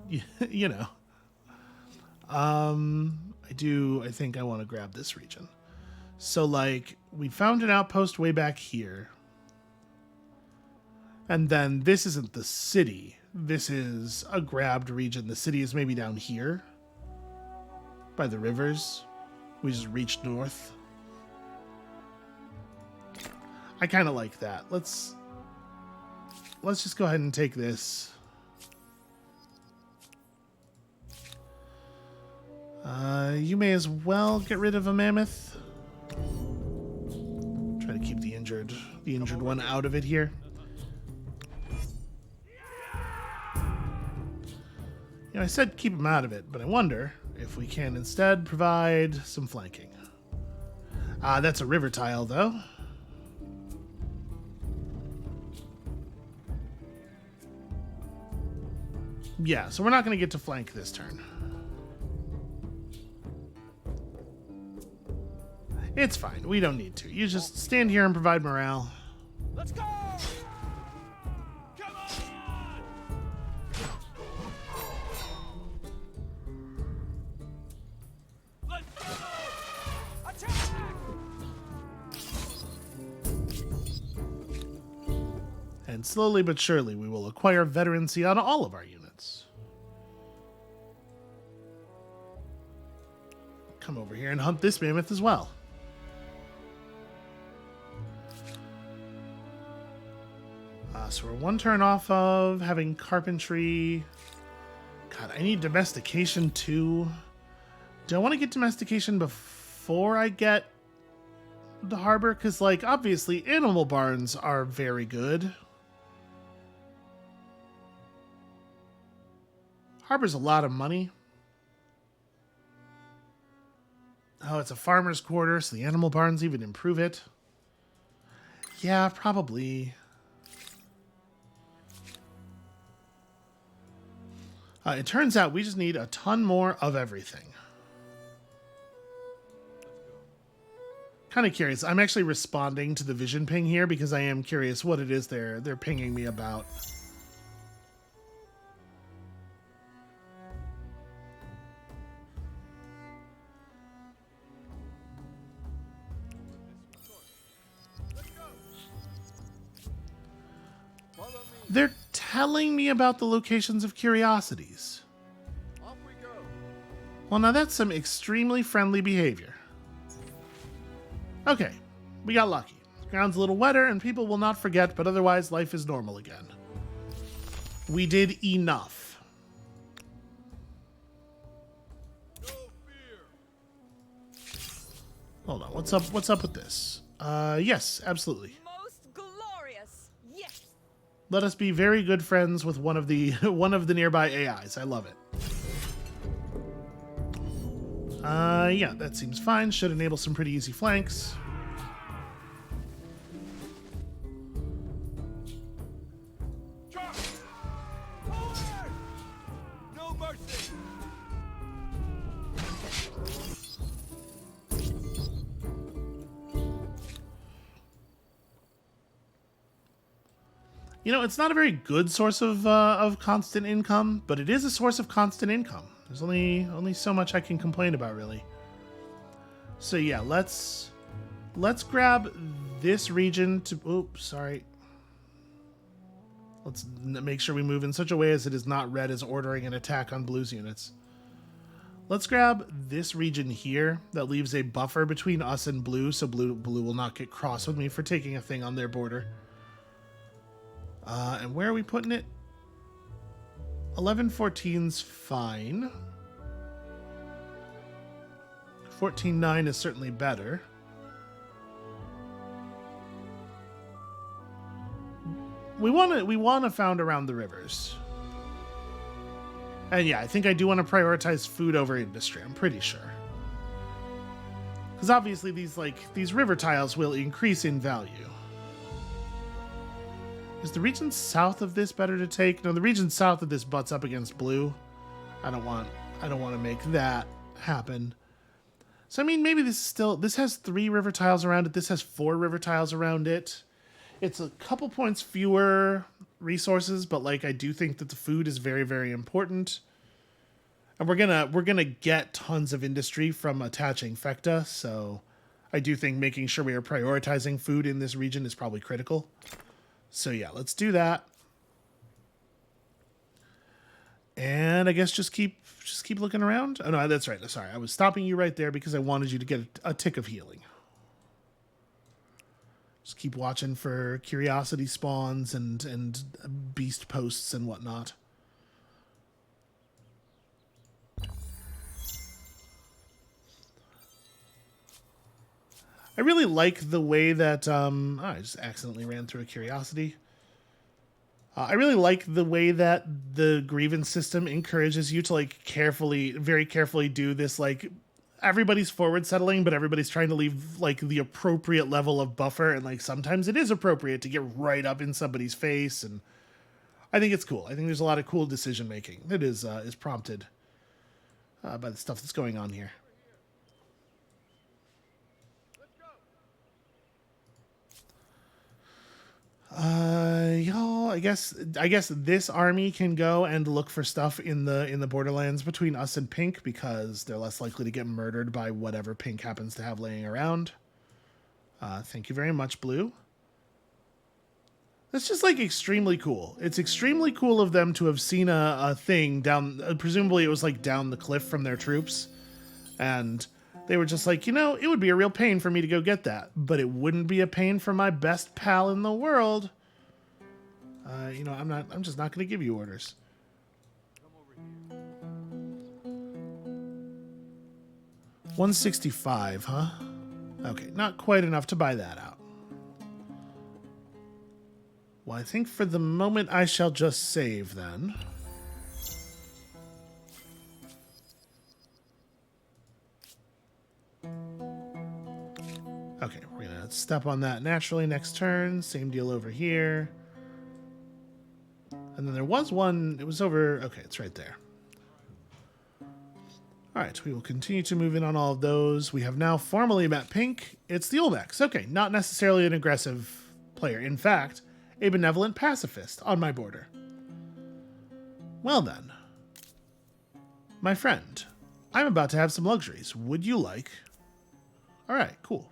you know. I think I want to grab this region. So like, we found an outpost way back here. And then this isn't the city. This is a grabbed region. The city is maybe down here. By the rivers. We just reached north. I kind of like that. Let's just go ahead and take this. You may as well get rid of a mammoth. Try to keep the injured one out of it here. You know, I said keep him out of it, but I wonder if we can instead provide some flanking. That's a river tile, though. Yeah, so we're not going to get to flank this turn. It's fine. We don't need to. You just stand here and provide morale. Let's go! Come on! Let's go! Attack! And slowly but surely, we will acquire veterancy on all of our units. Come over here and hunt this mammoth as well. So we're one turn off of having carpentry. God, I need domestication too. Do I want to get domestication before I get the harbor? Because, like, obviously animal barns are very good. Harbor's a lot of money. Oh, it's a farmer's quarter, so the animal barns even improve it. Yeah, probably. It turns out we just need a ton more of everything. Kind of curious. I'm actually responding to the vision ping here because I am curious what it is they're pinging me about. They're telling me about the locations of curiosities. Off we go. Well, now that's some extremely friendly behavior. Okay, we got lucky. The ground's a little wetter and people will not forget, but otherwise life is normal again. We did enough. No fear. Hold on, what's up with this? Yes, absolutely. Most glorious. Yes. Let us be very good friends with one of the nearby AIs. I love it. Yeah, that seems fine. Should enable some pretty easy flanks. Charge! Forward! No mercy. You know, it's not a very good source of constant income, but it is a source of constant income. There's only so much I can complain about, really. So yeah, let's grab this region to. Oops, sorry. Let's make sure we move in such a way as it is not read as ordering an attack on Blue's units. Let's grab this region here that leaves a buffer between us and Blue, so Blue will not get cross with me for taking a thing on their border. And where are we putting it? 11-14's fine. 14-9 is certainly better. We want to found around the rivers. And yeah, I think I do want to prioritize food over industry. I'm pretty sure. Because obviously these river tiles will increase in value. Is the region south of this better to take? No, the region south of this butts up against Blue. I don't want to make that happen. So I mean, maybe this has 3 river tiles around it. This has 4 river tiles around it. It's a couple points fewer resources, but like I do think that the food is very, very important. And we're gonna get tons of industry from attaching Fecta, so I do think making sure we are prioritizing food in this region is probably critical. So yeah, let's do that. And I guess just keep looking around. Oh no, that's right. Sorry, I was stopping you right there because I wanted you to get a tick of healing. Just keep watching for curiosity spawns and beast posts and whatnot. I really like the way that I just accidentally ran through a curiosity. I really like the way that the grievance system encourages you to like very carefully do this. Like everybody's forward settling, but everybody's trying to leave like the appropriate level of buffer, and like sometimes it is appropriate to get right up in somebody's face, and I think it's cool. I think there's a lot of cool decision making that is prompted by the stuff that's going on here. Y'all, I guess this army can go and look for stuff in the borderlands between us and Pink because they're less likely to get murdered by whatever Pink happens to have laying around. Thank you very much, Blue. That's just like extremely cool. It's extremely cool of them to have seen a thing down, presumably it was like down the cliff from their troops, and they were just like, you know, it would be a real pain for me to go get that, but it wouldn't be a pain for my best pal in the world. You know, I'm just not going to give you orders. Come over here. 165, huh? Okay, not quite enough to buy that out. Well, I think for the moment I shall just save then. Okay, we're gonna step on that naturally next turn. Same deal over here. And then there was one, it was over, okay, it's right there. All right, we will continue to move in on all of those. We have now formally met Pink. It's the Olmecs. Okay, not necessarily an aggressive player. In fact, a benevolent pacifist on my border. Well then, my friend, I'm about to have some luxuries. Would you like? All right, cool.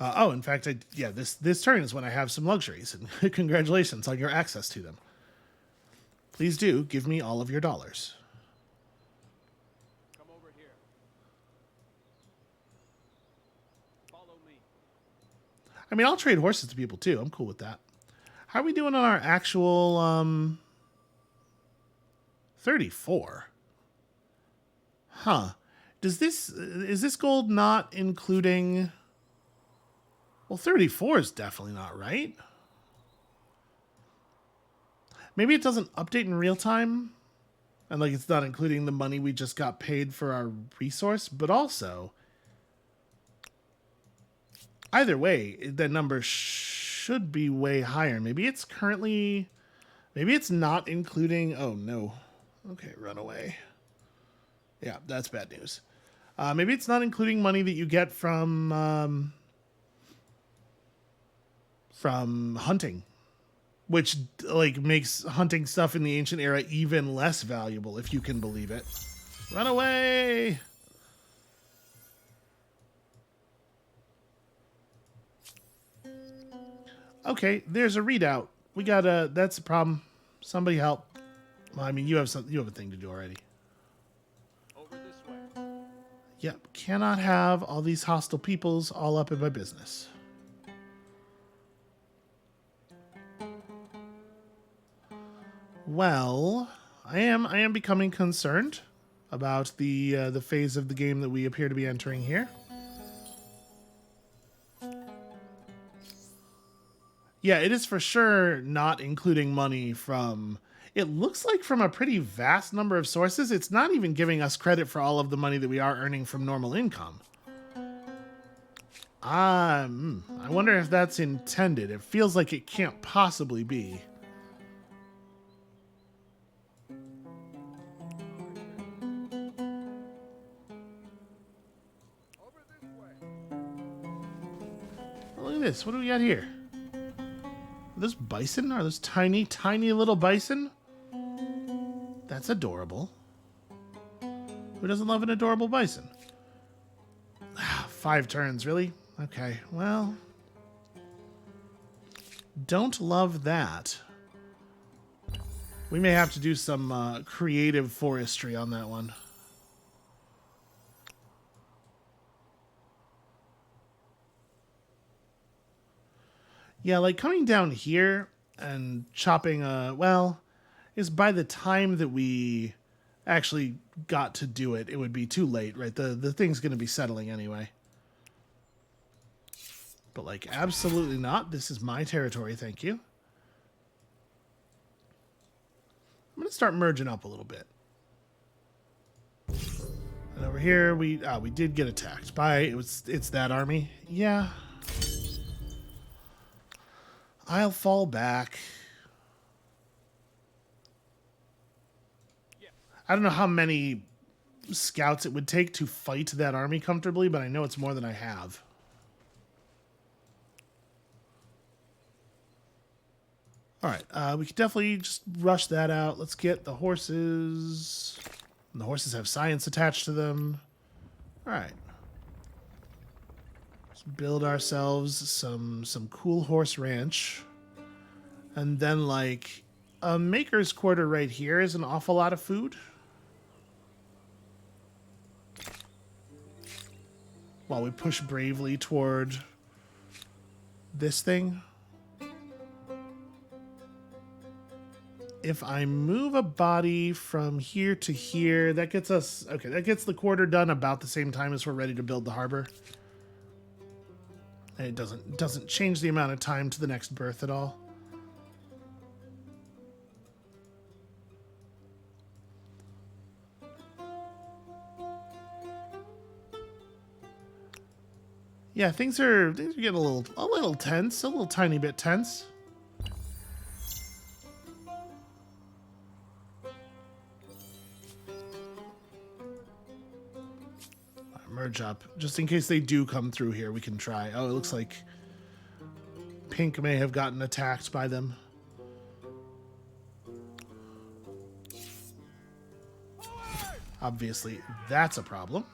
Oh, in fact, this turn is when I have some luxuries, and congratulations on your access to them. Please do give me all of your dollars. Come over here. Follow me. I mean, I'll trade horses to people too. I'm cool with that. How are we doing on our actual 34? Huh. Is this gold not including? Well, 34 is definitely not right. Maybe it doesn't update in real time, and like it's not including the money we just got paid for our resource, but also, either way, that number should be way higher. Maybe it's not including, oh no. Okay, run away. Yeah, that's bad news. Maybe it's not including money that you get from hunting, which like makes hunting stuff in the ancient era even less valuable, if you can believe it. Run away! Okay, there's a readout. We gotta. That's a problem. Somebody help. Well, I mean, you have a thing to do already. Over this way. Yep. Cannot have all these hostile peoples all up in my business. Well, I am becoming concerned about the phase of the game that we appear to be entering here. Yeah, it is for sure not including money from, it looks like from a pretty vast number of sources. It's not even giving us credit for all of the money that we are earning from normal income. I wonder if that's intended. It feels like it can't possibly be. Over this way. Look at this. What do we got here? Are those bison? Are those tiny, tiny little bison? That's adorable. Who doesn't love an adorable bison? 5 turns, really? Okay, well. Don't love that. We may have to do some creative forestry on that one. Yeah, like coming down here and chopping well, is by the time that we actually got to do it, it would be too late, right? The thing's going to be settling anyway. But like, absolutely not. This is my territory, thank you. I'm going to start merging up a little bit. And over here, we did get attacked by, it's that army. Yeah. I'll fall back. I don't know how many scouts it would take to fight that army comfortably, but I know it's more than I have. All right, we could definitely just rush that out. Let's get the horses. And the horses have science attached to them. All right. Let's build ourselves some cool horse ranch. And then, like, a maker's quarter right here is an awful lot of food. While we push bravely toward this thing. If I move a body from here to here, that gets us... Okay, that gets the quarter done about the same time as we're ready to build the harbor. And it doesn't change the amount of time to the next berth at all. Yeah, things are getting a little tense, a little tiny bit tense. Merge up, just in case they do come through here. We can try. Oh, it looks like Pink may have gotten attacked by them. Obviously, that's a problem.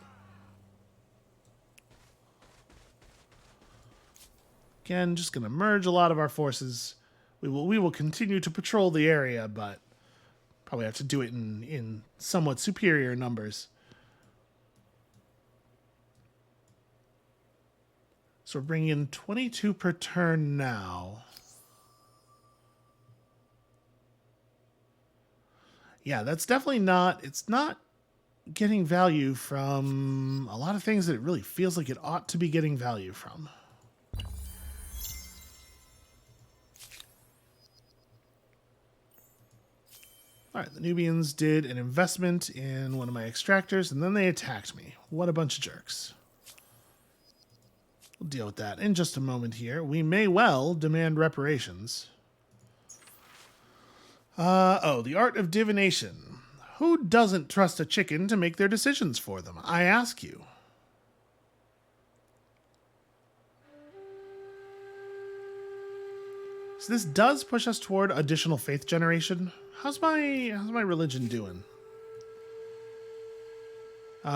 Again, just going to merge a lot of our forces. We will continue to patrol the area, but probably have to do it in somewhat superior numbers. So we're bringing in 22 per turn now. Yeah, that's definitely not... It's not getting value from a lot of things that it really feels like it ought to be getting value from. All right, the Nubians did an investment in one of my extractors, and then they attacked me. What a bunch of jerks. We'll deal with that in just a moment here. We may well demand reparations. Oh, the art of divination. Who doesn't trust a chicken to make their decisions for them? I ask you. So this does push us toward additional faith generation. How's my religion doing?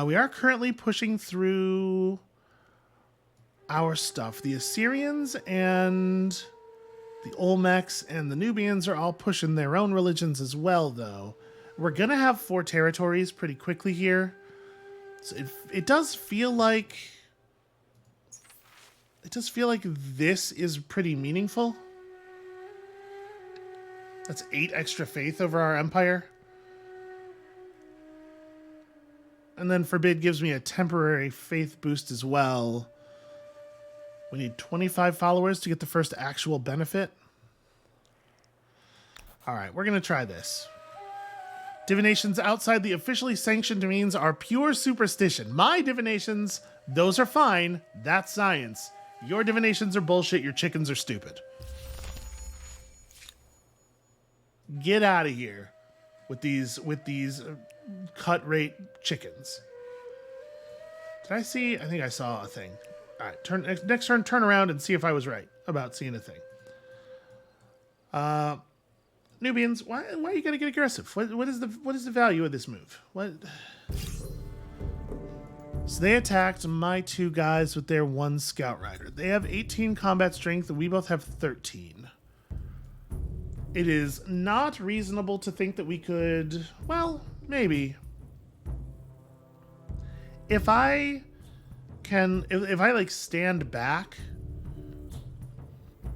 We are currently pushing through our stuff. The Assyrians and the Olmecs and the Nubians are all pushing their own religions as well, though. We're going to have 4 territories pretty quickly here. So it does feel like... It does feel like this is pretty meaningful. That's 8 extra faith over our empire. And then Forbid gives me a temporary faith boost as well. We need 25 followers to get the first actual benefit. All right, we're going to try this. Divinations outside the officially sanctioned means are pure superstition. My divinations, those are fine. That's science. Your divinations are bullshit. Your chickens are stupid. Get out of here with these cut rate chickens. Did I see? I think I saw a thing. All right, next turn, turn around and see if I was right about seeing a thing. Nubians, why are you gonna get aggressive? What is the value of this move? What? So they attacked my 2 guys with their 1 scout rider. They have 18 combat strength, and we both have 13. It is not reasonable to think that we could... Well, maybe. If I like stand back,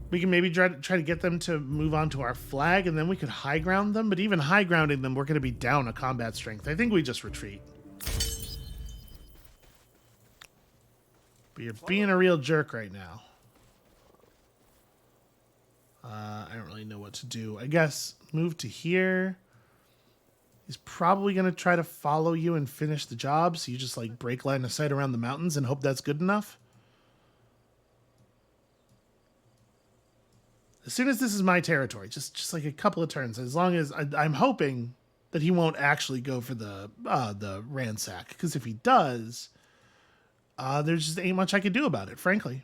we can maybe try to get them to move on to our flag, and then we could high ground them. But even high grounding them, we're going to be down a combat strength. I think we just retreat. But you're being a real jerk right now. I don't really know what to do. I guess move to here. He's probably going to try to follow you and finish the job, so you just like break line of sight around the mountains and hope that's good enough. As soon as this is my territory, just like a couple of turns, as long as I'm hoping that he won't actually go for the ransack, because if he does, there's just ain't much I could do about it, frankly.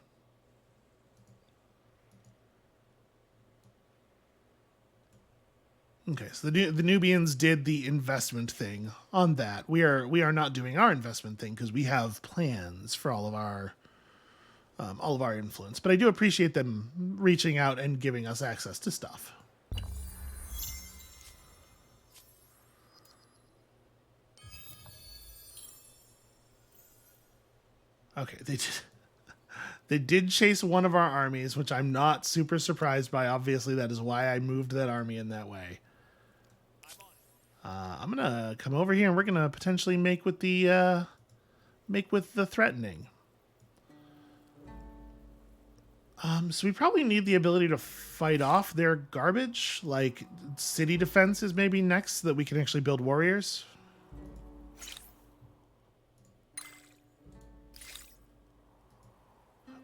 Okay, so the Nubians did the investment thing on that. We are not doing our investment thing because we have plans for all of our influence. But I do appreciate them reaching out and giving us access to stuff. Okay, They did chase one of our armies, which I'm not super surprised by. Obviously, that is why I moved that army in that way. I'm gonna come over here and we're gonna potentially make with the threatening. So we probably need the ability to fight off their garbage. Like city defense is maybe next so that we can actually build warriors.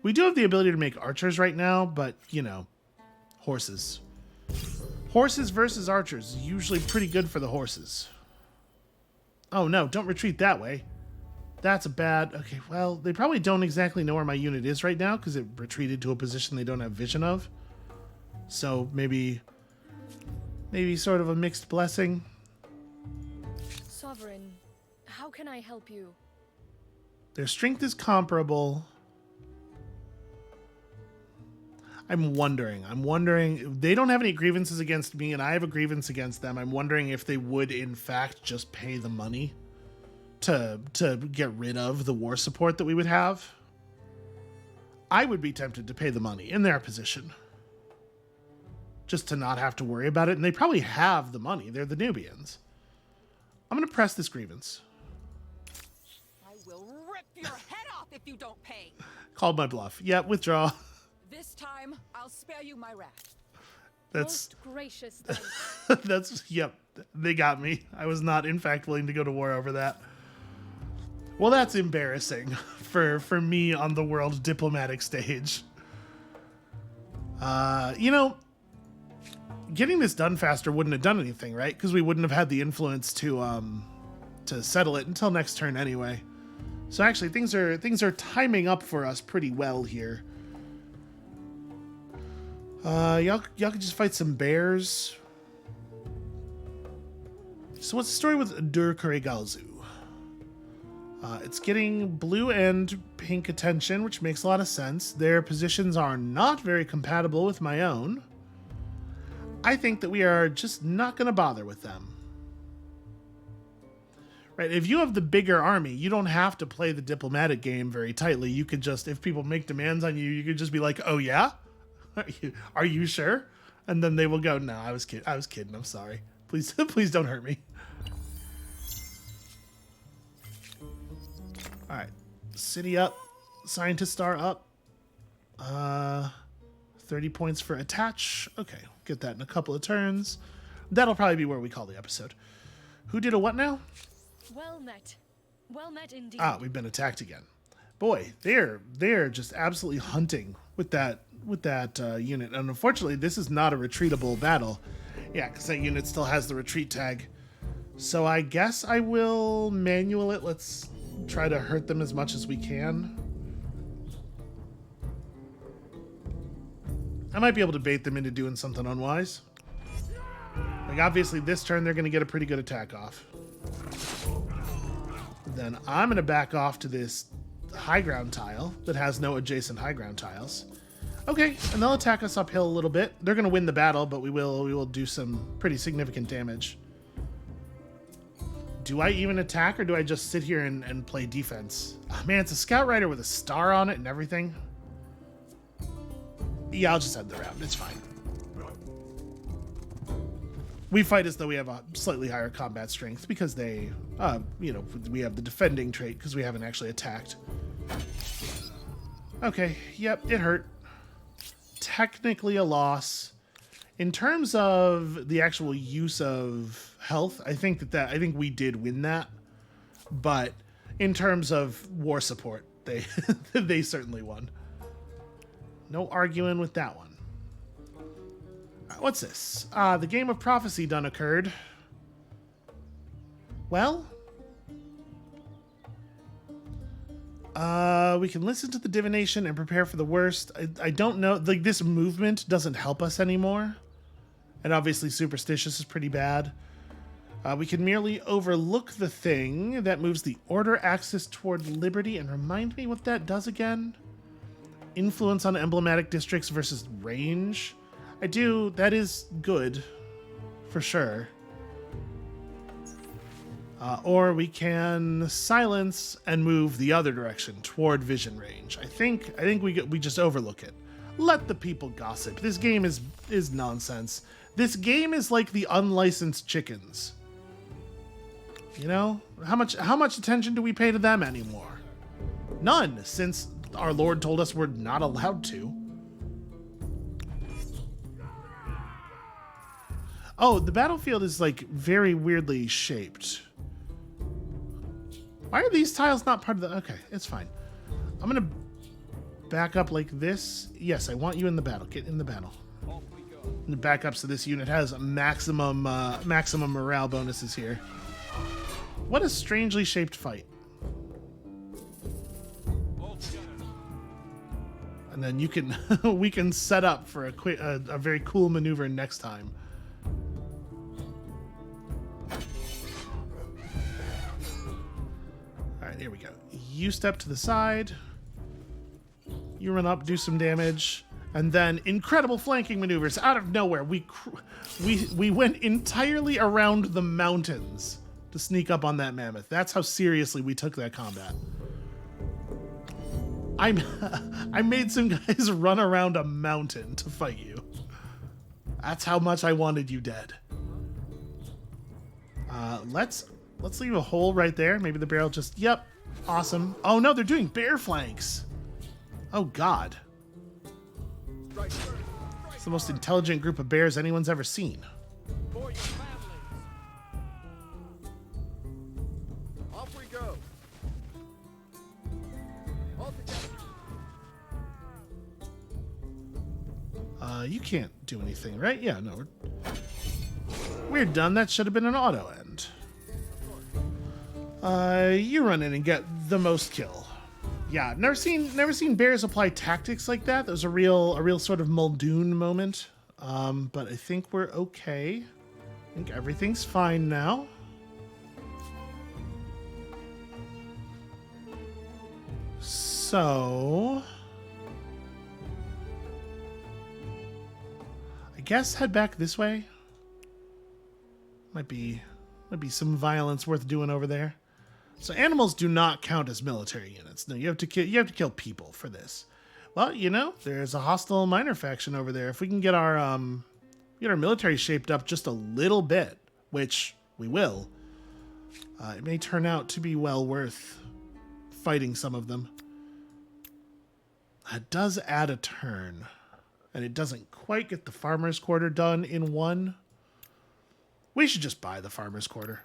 We do have the ability to make archers right now, but you know, horses. Horses versus archers is usually pretty good for the horses. Oh no, don't retreat that way. That's a bad... Okay, well, they probably don't exactly know where my unit is right now because it retreated to a position they don't have vision of. So maybe sort of a mixed blessing. Sovereign, how can I help you? Their strength is comparable. I'm wondering, they don't have any grievances against me and I have a grievance against them. I'm wondering if they would in fact just pay the money to get rid of the war support that we would have. I would be tempted to pay the money in their position. Just to not have to worry about it. And they probably have the money. They're the Nubians. I'm going to press this grievance. I will rip your head off if you don't pay. Called my bluff. Yeah, withdraw. This time, I'll spare you my wrath. That's... Most gracious thanks. That's... Yep. They got me. I was not, in fact, willing to go to war over that. Well, that's embarrassing for me on the world diplomatic stage. You know, getting this done faster wouldn't have done anything, right? Because we wouldn't have had the influence to settle it until next turn anyway. So actually, things are timing up for us pretty well here. Y'all could just fight some bears. So what's the story with Dur Kurigalzu? It's getting blue and pink attention, which makes a lot of sense. Their positions are not very compatible with my own. I think that we are just not going to bother with them. Right, if you have the bigger army, you don't have to play the diplomatic game very tightly. You could just, if people make demands on you, you could just be like, oh yeah? Are you sure? And then they will go, no, I was kidding. I'm sorry. Please, please don't hurt me. All right, city up, scientists are up. 30 points for attach. Okay, get that in a couple of turns. That'll probably be where we call the episode. Who did a what now? Well met. Well met indeed. Ah, we've been attacked again. Boy, they're just absolutely hunting with that unit. And unfortunately, this is not a retreatable battle. Yeah, because that unit still has the retreat tag. So I guess I will manual it. Let's try to hurt them as much as we can. I might be able to bait them into doing something unwise. Like, obviously, this turn, they're going to get a pretty good attack off. Then I'm going to back off to this high ground tile that has no adjacent high ground tiles. Okay, and they'll attack us uphill a little bit. They're going to win the battle, but we will do some pretty significant damage. Do I even attack, or do I just sit here and play defense? Oh, man, it's a scout rider with a star on it and everything. Yeah, I'll just end the round. It's fine. We fight as though we have a slightly higher combat strength because they, we have the defending trait because we haven't actually attacked. Okay, yep, it hurt. Technically a loss. In terms of the actual use of health, I think we did win that. But in terms of war support, they they certainly won. No arguing with that one. What's this? The game of prophecy done occurred. Well, we can listen to the divination and prepare for the worst. I don't know. Like, this movement doesn't help us anymore. And obviously superstitious is pretty bad. We can merely overlook the thing that moves the order axis toward liberty. And remind me what that does again? Influence on emblematic districts versus range. I do. That is good. For sure. Or we can silence and move the other direction toward vision range. I think we just overlook it. Let the people gossip. This game is nonsense. This game is like the unlicensed chickens. You know, how much attention do we pay to them anymore? None, since our Lord told us we're not allowed to. Oh, the battlefield is like very weirdly shaped. Why are these tiles not part of the... Okay, it's fine. I'm gonna back up like this. Yes, I want you in the battle. Get in the battle. Off we go. And back up so this unit has maximum morale bonuses here. What a strangely shaped fight. All together. And then you can we can set up for a very cool maneuver next time. All right, here we go. You step to the side. You run up, do some damage, and then incredible flanking maneuvers out of nowhere. We went entirely around the mountains to sneak up on that mammoth. That's how seriously we took that combat. I made some guys run around a mountain to fight you. That's how much I wanted you dead. Let's leave a hole right there. Maybe the bear will just... Yep. Awesome. Oh no, they're doing bear flanks. Oh god. Strike first. It's the most intelligent group of bears anyone's ever seen. For your families. Off we go. All together. You can't do anything, right? Yeah, no. We're done. That should have been an auto end. You run in and get the most kill. Yeah, never seen bears apply tactics like that. That was a real sort of Muldoon moment. But I think we're okay. I think everything's fine now. So I guess head back this way. Might be some violence worth doing over there. So animals do not count as military units. No, you have to kill people for this. Well, you know, there's a hostile minor faction over there. If we can get our military shaped up just a little bit, which we will, it may turn out to be well worth fighting some of them. It does add a turn, and it doesn't quite get the farmer's quarter done in one. We should just buy the farmer's quarter.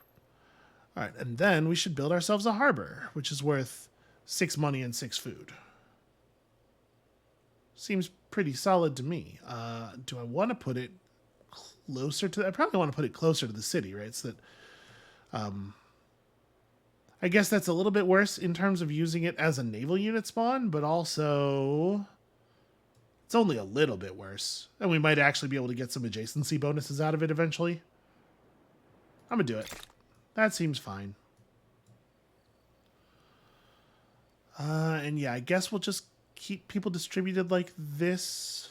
All right, and then we should build ourselves a harbor, which is worth 6 money and 6 food. Seems pretty solid to me. Do I want to put it closer to... I probably want to put it closer to the city, right? So that... I guess that's a little bit worse in terms of using it as a naval unit spawn, but also... It's only a little bit worse. And we might actually be able to get some adjacency bonuses out of it eventually. I'm going to do it. That seems fine. And yeah, I guess we'll just keep people distributed like this.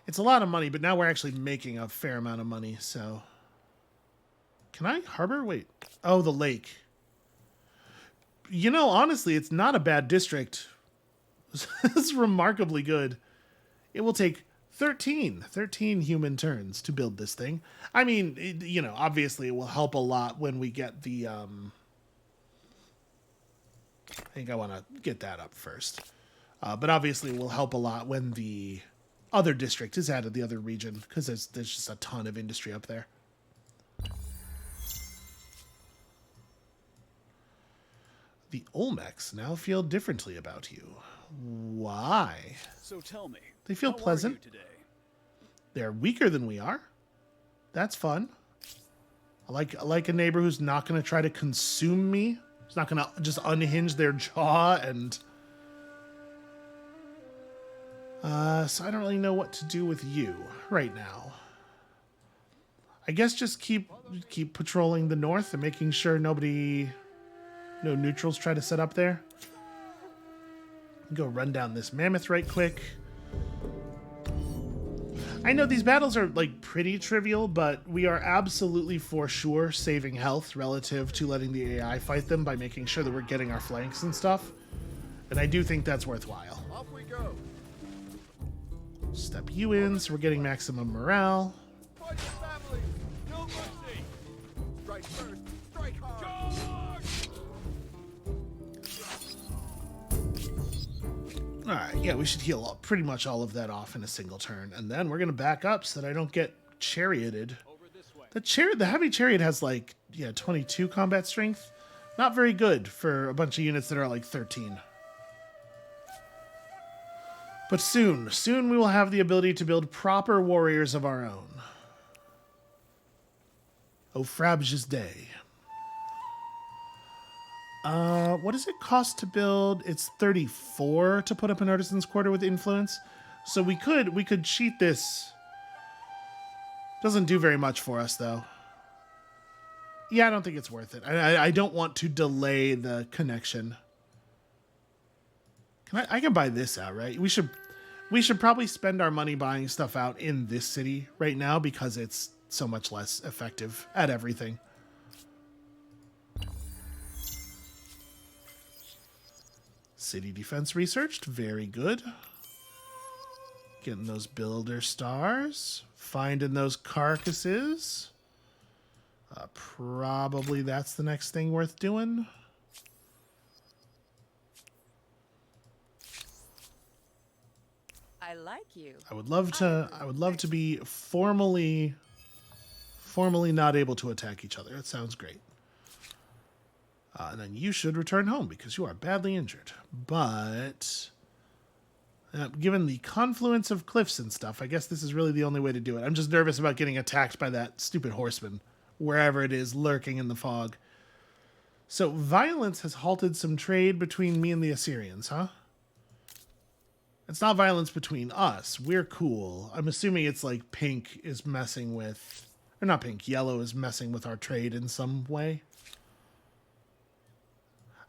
It's a lot of money, but now we're actually making a fair amount of money, so... Can I harbor? Wait. Oh, the lake. You know, honestly, it's not a bad district. It's remarkably good. It will take 13 human turns to build this thing. I mean, you know, obviously it will help a lot when we get the... I think I want to get that up first. But obviously it will help a lot when the other district is added, the other region, because there's just a ton of industry up there. The Olmecs now feel differently about you. Why? So tell me. They feel how are pleasant. you today? They're weaker than we are. That's fun. I like a neighbor who's not going to try to consume me. Who's not going to just unhinge their jaw and... so I don't really know what to do with you right now. I guess just keep patrolling the north and making sure no neutrals try to set up there. Go run down this mammoth right quick. I know these battles are like pretty trivial, but we are absolutely for sure saving health relative to letting the AI fight them by making sure that we're getting our flanks and stuff. And I do think that's worthwhile. Off we go. Step you in so we're getting maximum morale. Fight your family. No mercy. Strike first. Strike hard. Charge! Alright, yeah, we should heal pretty much all of that off in a single turn. And then we're going to back up so that I don't get charioted. Over this way. The heavy chariot has like, 22 combat strength. Not very good for a bunch of units that are like 13. But soon we will have the ability to build proper warriors of our own. Oh, Frabj's day. What does it cost to build? It's 34 to put up an artisan's quarter with influence. So we could cheat this. Doesn't do very much for us though. Yeah, I don't think it's worth it. I don't want to delay the connection. I can buy this out, right? We should probably spend our money buying stuff out in this city right now because it's so much less effective at everything. City defense researched, very good. Getting those builder stars, finding those carcasses. Probably that's the next thing worth doing. I like you. I would love to be formally not able to attack each other. That sounds great. And then you should return home because you are badly injured. But given the confluence of cliffs and stuff, I guess this is really the only way to do it. I'm just nervous about getting attacked by that stupid horseman, wherever it is lurking in the fog. So violence has halted some trade between me and the Assyrians, huh? It's not violence between us. We're cool. I'm assuming it's like pink is messing with... Or not pink, yellow is messing with our trade in some way.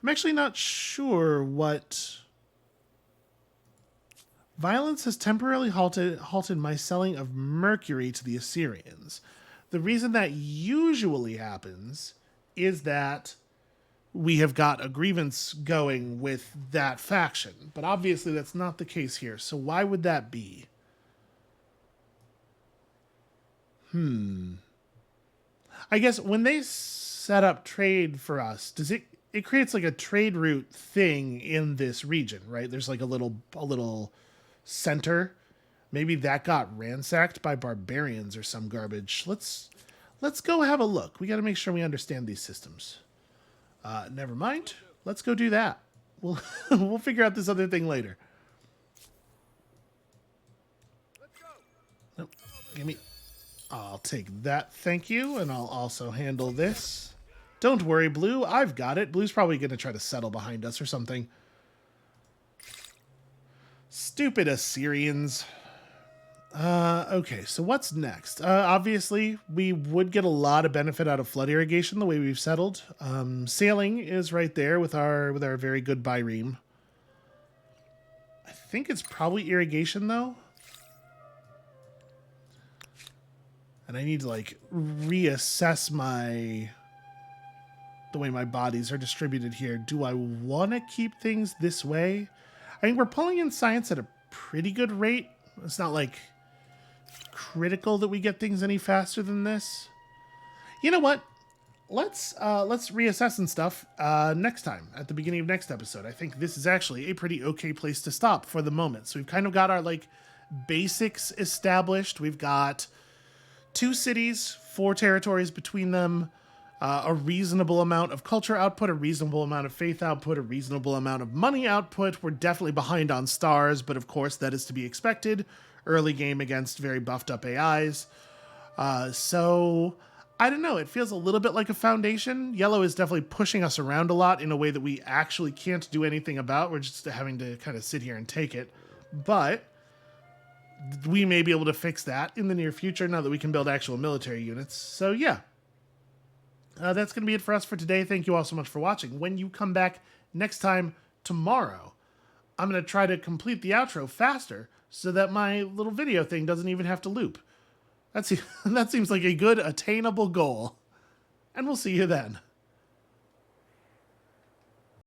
I'm actually not sure what... Violence has temporarily halted my selling of mercury to the Assyrians. The reason that usually happens is that we have got a grievance going with that faction. But obviously that's not the case here. So why would that be? I guess when they set up trade for us, does it creates like a trade route thing in this region, right? There's like a little center. Maybe that got ransacked by barbarians or some garbage. Let's go have a look. We got to make sure we understand these systems. Never mind. Let's go do that. We'll figure out this other thing later. Nope. Give me. I'll take that. Thank you. And I'll also handle this. Don't worry, Blue. I've got it. Blue's probably going to try to settle behind us or something. Stupid Assyrians. Okay, so what's next? Obviously, we would get a lot of benefit out of flood irrigation the way we've settled. Sailing is right there with our very good Byreme. I think it's probably irrigation, though. And I need to, like, reassess the way my bodies are distributed here. Do I want to keep things this way? I think we're pulling in science at a pretty good rate. It's not, like... critical that we get things any faster than this. You know what? Let's reassess and stuff next time at the beginning of next episode. I think this is actually a pretty okay place to stop for the moment. So we've kind of got our like basics established. We've got 2 cities, 4 territories between them, a reasonable amount of culture output, a reasonable amount of faith output, a reasonable amount of money output. We're definitely behind on stars, but of course that is to be expected. Early game against very buffed up AIs. So, I don't know. It feels a little bit like a foundation. Yellow is definitely pushing us around a lot in a way that we actually can't do anything about. We're just having to kind of sit here and take it. But we may be able to fix that in the near future now that we can build actual military units. So, yeah. That's going to be it for us for today. Thank you all so much for watching. When you come back next time tomorrow, I'm going to try to complete the outro faster so that my little video thing doesn't even have to loop. That seems like a good, attainable goal. And we'll see you then.